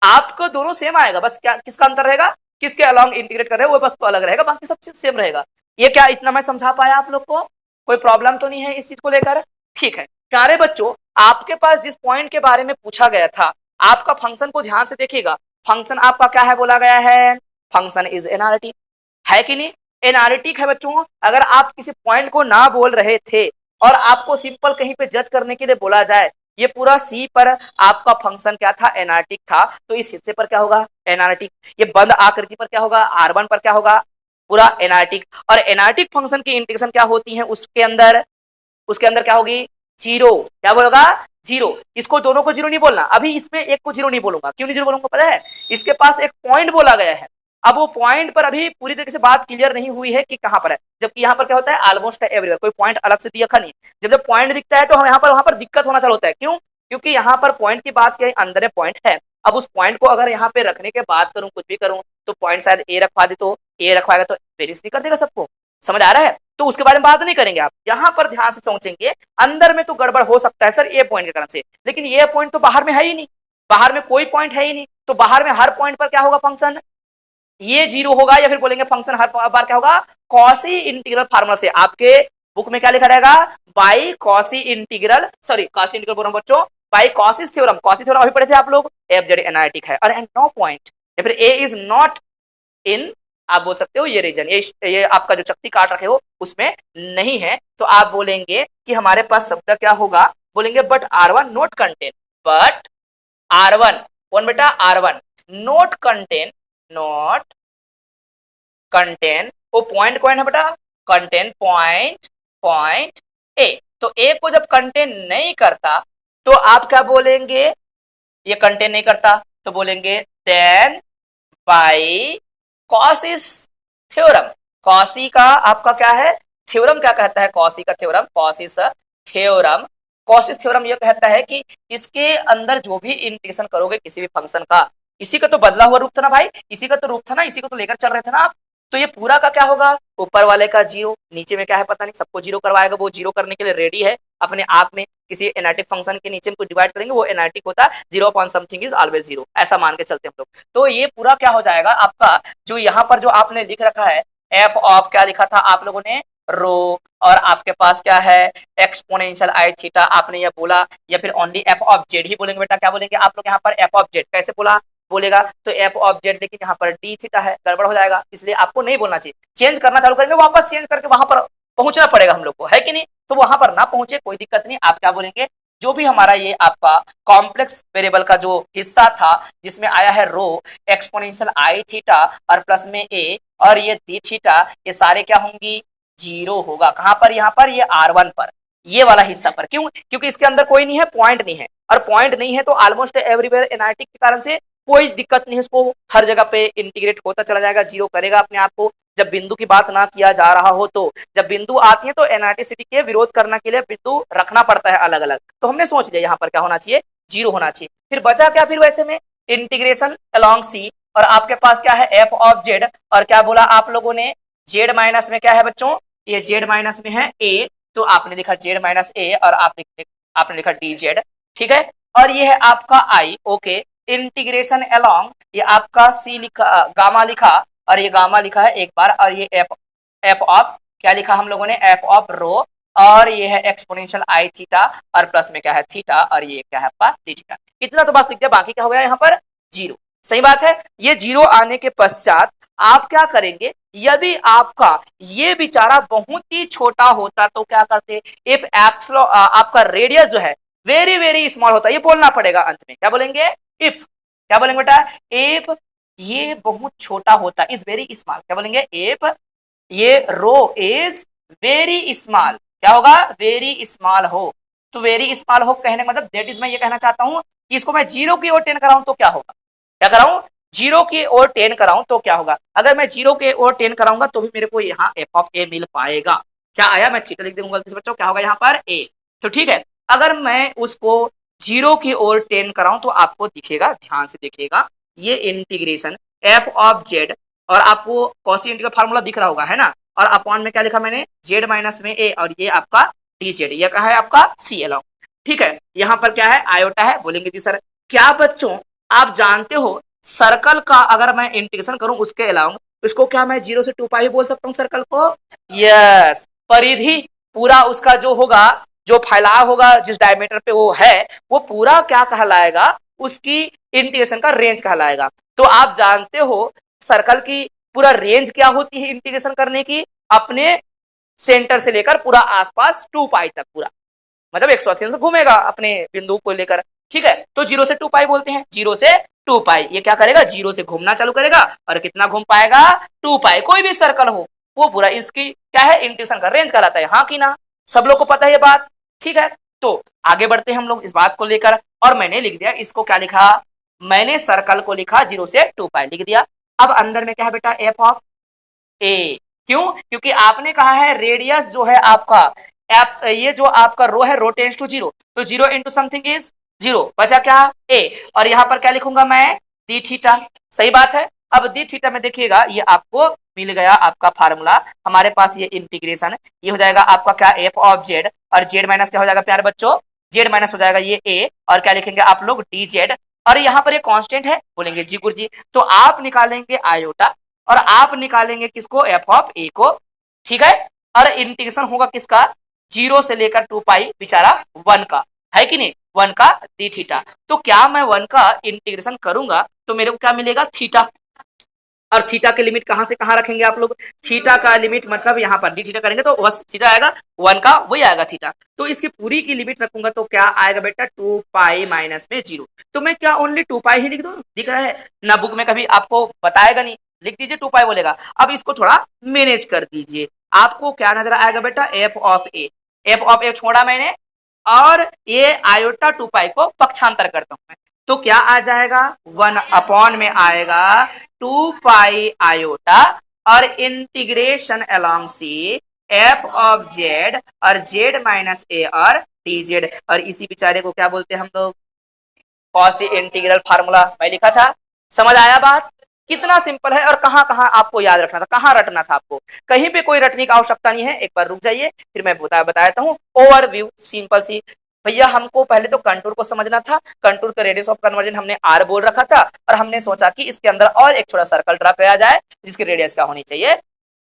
S1: आपको दोनों सेम आएगा, बस क्या किसका अंतर रहेगा, किसके अलोंग इंटीग्रेट कर रहे हो वो बस तो अलग रहेगा, बाकी सब चीज सेम रहेगा। ये क्या इतना मैं समझा पाया आप लोग को, कोई प्रॉब्लम तो नहीं है इस चीज को लेकर? ठीक है प्यारे बच्चों, आपके पास जिस पॉइंट के बारे में पूछा गया था, आपका फंक्शन को ध्यान से देखिएगा। फंक्शन आपका क्या है बोला गया है, फंक्शन इज एनालिटिक, है कि नहीं? एनालिटिक है बच्चों। अगर आप किसी पॉइंट को ना बोल रहे थे और आपको सिंपल कहीं पे जज करने के लिए बोला जाए, ये पूरा सी पर आपका फंक्शन क्या था, एनालिटिक था, तो इस हिस्से पर क्या होगा, एनालिटिक। ये बंद आकृति पर क्या होगा, R1 पर क्या होगा, पूरा एनालिटिक। और एनालिटिक फंक्शन की इंटीग्रेशन क्या होती है, उसके अंदर क्या होगी, जीरो। क्या बोलेगा, जीरो। इसको दोनों को जीरो नहीं बोलना, अभी इसमें एक को जीरो नहीं बोलूंगा। क्यों नहीं जीरो बोलूंगा पता है, इसके पास एक पॉइंट बोला गया है, अब वो पॉइंट पर अभी पूरी तरीके से बात क्लियर नहीं हुई है कि कहां पर है, जबकि यहाँ पर क्या होता है, ऑलमोस्ट एवरीवेयर, कोई पॉइंट अलग से दिखा नहीं। जब जब पॉइंट दिखता है तो हम यहाँ पर वहां पर दिक्कत होना चालू होता है। क्यों, क्योंकि यहाँ पर पॉइंट की बात क्या, अंदर में पॉइंट है। अब उस पॉइंट को अगर यहाँ पे रखने के बाद करूँ, कुछ भी करूँ, तो पॉइंट शायद ए रखवा दे, तो ए रखवाएगा तो वेरियस नहीं कर देगा सबको, समझ आ रहा है? तो उसके बारे में बात नहीं करेंगे, आप यहाँ पर ध्यान से सोचेंगे। अंदर में तो गड़बड़ हो सकता है सर ये पॉइंट के कारण से, लेकिन ये पॉइंट तो बाहर में है ही नहीं, बाहर में कोई पॉइंट है ही नहीं, तो बाहर में हर पॉइंट पर क्या होगा, फंक्शन ये जीरो होगा, या फिर बोलेंगे फंक्शन हर बार क्या होगा, कॉसी इंटीग्रल फार्मूला से। आपके बुक में क्या लिखा रहेगा, by quasi integral, sorry quasi integral बोल रहा हूं बच्चों, बाई कॉसिस थ्योरम। कॉसी थ्योरम अभी पढ़े थे आप लोग, एफ जेड एनालिटिक है, और एंड नो पॉइंट, या फिर ए इज नॉट इन, आप बोल सकते हो ये रीजन, ये आपका जो चक्ति काट रखे हो उसमें नहीं है, तो आप बोलेंगे कि हमारे पास शब्द क्या होगा, बोलेंगे but R1 note contain, but R1 कौन बेटा, R1 note contain, not contain, वो पॉइंट कौन है बेटा, कंटेन पॉइंट, पॉइंट ए। तो ए को जब कंटेन नहीं करता तो आप क्या बोलेंगे, ये कंटेन नहीं करता तो बोलेंगे देन बाई कॉसिस थ्योरम। कॉसी का आपका क्या है, थ्योरम क्या कहता है, कॉसी का थ्योरम, कॉसिस थ्योरम, कॉसिस थ्योरम यह कहता है कि इसके अंदर जो भी इंटीग्रेशन करोगे किसी भी फंक्शन का, इसी का तो बदला हुआ रूप था ना भाई, इसी का तो रूप था ना, इसी को तो लेकर चल रहे थे ना आप, तो ये पूरा का क्या होगा, ऊपर वाले का जीरो, नीचे में क्या है पता नहीं, सबको जीरो करवाएगा, वो जीरो करने के लिए रेडी है अपने आप में। किसी एनालिटिक फंक्शन के नीचे में कुछ डिवाइड करेंगे वो एनालिटिक होता है, zero upon something is always zero, ऐसा मान के चलते हैं हम लोग। तो ये पूरा क्या हो जाएगा आपका, जो यहाँ पर जो आपने लिख रखा है एफ ऑफ, क्या लिखा था आप लोगों ने, रो, और आपके पास क्या है एक्सपोनेंशियल आई थीटा, आपने ये बोला, या फिर ओनली एफ ऑफ जेड ही बोलेंगे बेटा, क्या बोलेंगे आप लोग यहाँ पर, एफ ऑफ जेड कैसे बोलेगा, तो एफ ऑफ जेड, लेकिन यहाँ पर डी थीटा है, गड़बड़ हो जाएगा, इसलिए आपको नहीं बोलना चाहिए, चेंज करना चालू करेंगे, वापस चेंज करके वहां पर पहुंचना पड़ेगा हम लोग को, है कि नहीं? तो वहां पर ना पहुंचे कोई दिक्कत नहीं, आप क्या बोलेंगे, जो भी हमारा ये आपका कॉम्प्लेक्स वेरिएबल का जो हिस्सा था जिसमें आया है रो एक्सपोनेंशियल आई थीटा और प्लस में ए और ये डी थीटा, ये सारे क्या होंगी, जीरो होगा। कहां पर, यहाँ पर, ये R1 पर, ये वाला हिस्सा पर। क्यों, क्योंकि इसके अंदर कोई नहीं है, पॉइंट नहीं है, और पॉइंट नहीं है तो ऑलमोस्ट एवरीवेयर एनालिटिक के कारण से कोई दिक्कत नहीं है, उसको हर जगह पे इंटीग्रेट होता चला जाएगा, जीरो करेगा अपने आप को। जब बिंदु की बात ना किया जा रहा हो, तो जब बिंदु आती है तो एनालिटिसिटी के विरोध करने के लिए बिंदु रखना पड़ता है अलग अलग, तो हमने सोच लिया यहाँ पर क्या होना चाहिए, जीरो होना चाहिए। फिर बचा क्या, फिर वैसे में इंटीग्रेशन अलोंग सी, और आपके पास क्या है एफ ऑफ जेड, और क्या बोला आप लोगों ने, जेड माइनस में क्या है बच्चों, ये जेड माइनस में है ए, तो आपने लिखा जेड माइनस ए, और आपने लिखा डी जेड, ठीक है। और ये है आपका आई, ओके, इंटीग्रेशन अलोंग, ये आपका सी लिखा, गामा लिखा, और ये गामा लिखा है एक बार, और ये एफ ऑफ क्या लिखा हम लोगों ने, एफ ऑफ रो, और ये है एक्सपोनेंशियल आई थीटा, और प्लस में क्या है थीटा, और ये क्या है आपका डी थीटा। इतना तो बस लिख दिया, बाकी क्या हो गया यहाँ पर, जीरो। सही बात है। ये जीरो आने के पश्चात आप क्या करेंगे, यदि आपका ये बेचारा बहुत ही छोटा होता तो क्या करते, इफ एप्सिलॉन आपका रेडियस जो है वेरी वेरी स्मॉल होता, ये बोलना पड़ेगा अंत में, क्या बोलेंगे, इफ, क्या बोलेंगे बेटा, इफ ये बहुत छोटा होता, इज वेरी स्मॉल, क्या बोलेंगे, इफ ये रो इज वेरी स्मॉल, क्या होगा, वेरी स्मॉल हो। तो वेरी स्मॉल हो कहने का मतलब दैट इज, मैं ये कहना चाहता हूं कि इसको मैं जीरो की ओर 10 कराऊं तो क्या होगा, क्या कराऊं, जीरो की ओर 10 कराऊं तो क्या होगा, अगर मैं जीरो की ओर 10 कराऊंगा तो भी मेरे को यहाँ एफ ऑफ ए मिल पाएगा। क्या आया, मैं थीटा लिख दूंगा गलती से बच्चों, क्या होगा यहाँ पर ए, तो ठीक है। अगर मैं उसको 0 की ओर टेन कराऊं तो आपको दिखेगा, ध्यान से देखिएगा, ये इंटीग्रेशन एफ ऑफ जेड, और आपको कॉसी इंटीग्रल फार्मूला दिख रहा होगा, है ना, और अपॉन में क्या लिखा मैंने, जेड माइनस में ए, और ये आपका डी जेड, ये कहा है आपका सी अलाउ। ठीक है, यहाँ पर क्या है, आयोटा है, बोलेंगे जी सर क्या बच्चों आप जानते हो सर्कल का अगर मैं इंटीग्रेशन करूं उसके अलावा, इसको क्या मैं 0 से 2 पाई भी बोल सकता हूं सर्कल को? यस, परिधि पूरा उसका जो होगा, जो फैलाव होगा जिस डायमीटर पे वो है, वो पूरा क्या कहलाएगा, उसकी इंटीग्रेशन का रेंज कहलाएगा। तो आप जानते हो सर्कल की पूरा रेंज क्या होती है इंटीग्रेशन करने की, अपने सेंटर से लेकर पूरा आसपास 2 पाई तक, पूरा मतलब 180 से घूमेगा अपने बिंदु को लेकर। ठीक है, तो 0 से 2 पाई बोलते हैं, 0 से 2 पाई, ये क्या करेगा, 0 से घूमना चालू करेगा, और कितना घूम पाएगा, 2 पाई। कोई भी सर्कल हो वो पूरा इसकी क्या है, इंटीग्रेशन का रेंज कहलाता है, हाँ कि ना, सब लोग को पता है ये बात। ठीक है, तो आगे बढ़ते हैं हम लोग इस बात को लेकर, और मैंने लिख दिया इसको, क्या लिखा, मैंने सर्कल को लिखा 0 से 2 पाई लिख दिया। अब अंदर में क्या है बेटा, एफ ऑफ ए, क्यों, क्योंकि आपने कहा है रेडियस जो है आपका ये जो आपका रो है, रो टेंस टू 0, तो 0 इंटू समथिंग इज 0, बचा क्या, ए, और यहां पर क्या लिखूंगा मैं, डी थीटा। सही बात है। अब डी थीटा में देखिएगा ये आपको मिल गया आपका फार्मूला, हमारे पास ये इंटीग्रेशन, ये हो जाएगा आपका क्या, एफ ऑफ जेड, और जेड माइनस क्या हो जाएगा प्यारे बच्चों, जेड माइनस हो जाएगा ये ए, और क्या लिखेंगे आप लोग, डी जेड, और यहाँ पर ये कांस्टेंट है, बोलेंगे जी गुरु जी, तो आप निकालेंगे आयोटा, और आप निकालेंगे किसको, एफ ऑफ ए को। ठीक है, और इंटीग्रेशन होगा किसका, 0 से लेकर 2 पाई बेचारा 1 का, है कि नहीं, 1 का डी थीटा। तो क्या मैं 1 का इंटीग्रेशन करूंगा तो मेरे को क्या मिलेगा, थीटा, और थीटा के लिमिट कहां से कहां रखेंगे आप लोग, थीटा का लिमिट मतलब यहाँ पर डी थीटा करेंगे तो बस थीटा आएगा, 1 का वही आएगा थीटा, तो इसकी पूरी की लिमिट रखूंगा तो क्या आएगा बेटा, 2 पाई माइनस में 0। तो मैं क्या ओनली 2 पाई ही लिख दूं, दिख रहा है ना, बुक में कभी आपको बताएगा नहीं, लिख दीजिए 2 पाई बोलेगा। अब इसको थोड़ा मैनेज कर दीजिए, आपको क्या नजर आएगा बेटा, F of A, F of A छोड़ा मैंने, और ये आयोटा 2 पाई को पक्षांतर करता हूं मैं, तो क्या आ जाएगा, 1 अपॉन में आएगा 2 पाई आयोटा, और integration along C f of Z, और जेड माइनस ए, और डी जेड, और इसी बेचारे को क्या बोलते हैं हम लोग, कॉसी इंटीग्रल फार्मूला मैं लिखा था। समझ आया बात, कितना सिंपल है, और कहां कहां आपको याद रखना था, कहां रटना था आपको, कहीं पे कोई रटने की आवश्यकता नहीं है, एक बार रुक जाइए फिर मैं बताता हूँ, ओवरव्यू सिंपल सी। भैया हमको पहले तो कंटूर को समझना था, कंटूर का रेडियस ऑफ कन्वर्जन हमने आर बोल रखा था, और हमने सोचा कि इसके अंदर और एक छोटा सर्कल ड्रा किया जाए जिसकी रेडियस क्या होनी चाहिए,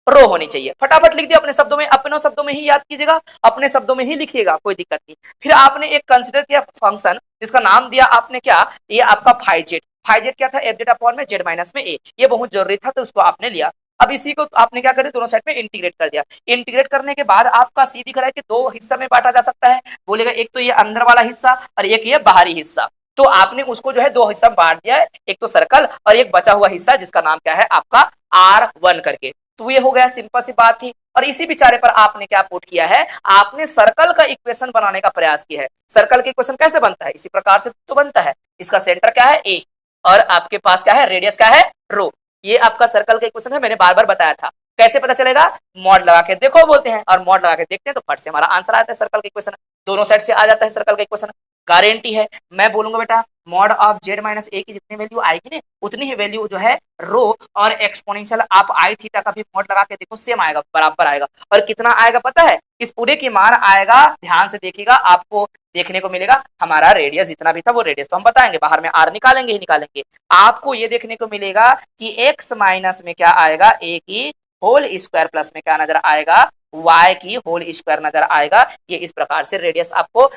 S1: रो होनी चाहिए। फटाफट लिख दिया अपने शब्दों में, अपने शब्दों में ही याद कीजिएगा, अपने शब्दों में ही लिखिएगा, कोई दिक्कत नहीं। फिर आपने एक कंसिडर किया फंक्शन जिसका नाम दिया आपने क्या, ये आपका फाइजेट, फाइजेट क्या था, एफ जेड अपॉन में जेड माइनस में ए, ये बहुत जरूरी था तो उसको आपने लिया। अब इसी को आपने क्या कर दिया, दोनों साइड में इंटीग्रेट कर दिया, इंटीग्रेट करने के बाद आपका सी दिख रहा है कि दो हिस्सा में बांटा जा सकता है, बोलेगा एक तो ये अंदर वाला हिस्सा और एक ये बाहरी हिस्सा, तो आपने उसको जो है दो हिस्सा में बांट दिया है, एक तो सर्कल और एक बचा हुआ हिस्सा जिसका नाम क्या है आपका R1 करके, तो ये हो गया, सिंपल सी बात थी। और इसी बेचारे पर आपने क्या पुट किया है, आपने सर्कल का इक्वेशन बनाने का प्रयास किया है। सर्कल का इक्वेशन कैसे बनता है, इसी प्रकार से तो बनता है, इसका सेंटर क्या है ए, और आपके पास क्या है, रेडियस क्या है रो, ये आपका सर्कल का इक्वेशन है, मैंने बार बार बताया था। कैसे पता चलेगा, मॉड लगा के देखो बोलते हैं, और मॉड लगा के देखते हैं तो फट से हमारा आंसर आता है, सर्कल का इक्वेशन दोनों साइड से आ जाता है सर्कल का इक्वेशन, गारंटी है। मैं बोलूंगा बेटा मॉड ऑफ जेड माइनस ए की जितनी वैल्यू आएगी ना, उतनी ही वैल्यू जो है रो और एक्सपोनेंशियल आप आई थीटा का भी मॉड लगा के देखो, सेम आएगा, बराबर आएगा। और कितना आएगा पता है, इस पूरे की मान आएगा, ध्यान से देखिएगा, आपको देखने को मिलेगा हमारा रेडियस जितना भी था वो रेडियस तो हम बताएंगे, बाहर में आर निकालेंगे ही निकालेंगे, आपको ये देखने को मिलेगा कि एक्स माइनस में क्या आएगा, ए की होल स्क्वायर प्लस में क्या नजर आएगा, वाई की होल स्क्वायर नजर आएगा। ये इस प्रकार से रेडियस आपको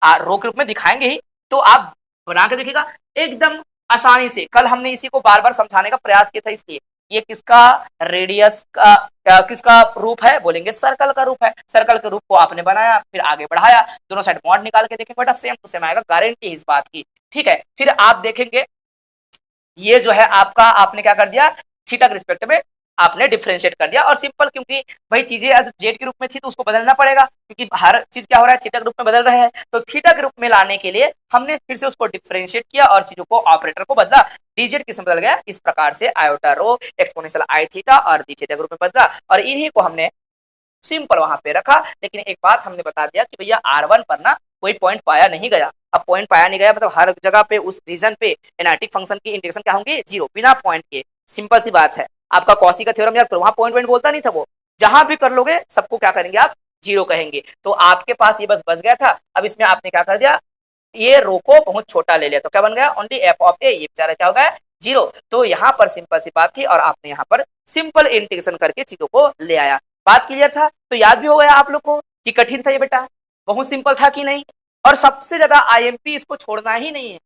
S1: रो के रूप में दिखाएंगे ही, तो आप बना के देखिएगा एकदम आसानी से। कल हमने इसी को बार बार समझाने का प्रयास किया था, इसलिए ये किसका रेडियस का किसका रूप है, बोलेंगे सर्कल का रूप है। सर्कल के रूप को आपने बनाया, फिर आगे बढ़ाया, दोनों साइड मॉड निकाल के देखेंगे बेटा, सेम टू सेम आएगा, गारंटी है इस बात की। ठीक है, फिर आप देखेंगे ये जो है आपका, आपने क्या कर दिया, थीटा के रिस्पेक्ट में आपने डिफरेंशिएट कर दिया, और सिंपल, क्योंकि भाई चीजें जेड के रूप में थी तो उसको बदलना पड़ेगा, क्योंकि हर चीज क्या हो रहा है, थीटा के रूप में बदल रहे हैं, तो थीटा के रूप में लाने के लिए हमने फिर से उसको डिफरेंशिएट किया और चीजों को, ऑपरेटर को बदला, डीजेड किस में बदल गया, इस प्रकार से आयोटा रो एक्सपोनेंशियल आई थीटा और डी थीटा के रूप में बदला, और इन्हीं को हमने सिंपल वहां पे रखा। लेकिन एक बात हमने बता दिया कि भैया R1 पर ना कोई पॉइंट पाया नहीं गया। अब पॉइंट पाया नहीं गया मतलब हर जगह पे उस रीजन पे एनालिटिक फंक्शन की इंटीग्रेशन क्या होंगे, जीरो, बिना पॉइंट के। सिंपल सी बात है। आपका कॉसी का थ्योरम याद करो, वहां पॉइंट बोलता नहीं था वो, जहां भी कर लोगे सबको क्या करेंगे आप, जीरो कहेंगे। तो आपके पास ये बस बच गया था। अब इसमें आपने क्या कर दिया, ये रो को बहुत छोटा ले लिया, तो क्या बन गया, ओनली एफ ऑफ ए, ये बेचारा क्या होगा, जीरो। तो यहाँ पर सिंपल सी बात थी और आपने यहाँ पर सिंपल इंटीग्रेशन करके चीजों को ले आया। बात क्लियर था? तो याद भी हो गया आप लोग को कि कठिन था ये बेटा, बहुत सिंपल था कि नहीं। और सबसे ज्यादा आईएमपी इसको छोड़ना ही नहीं है,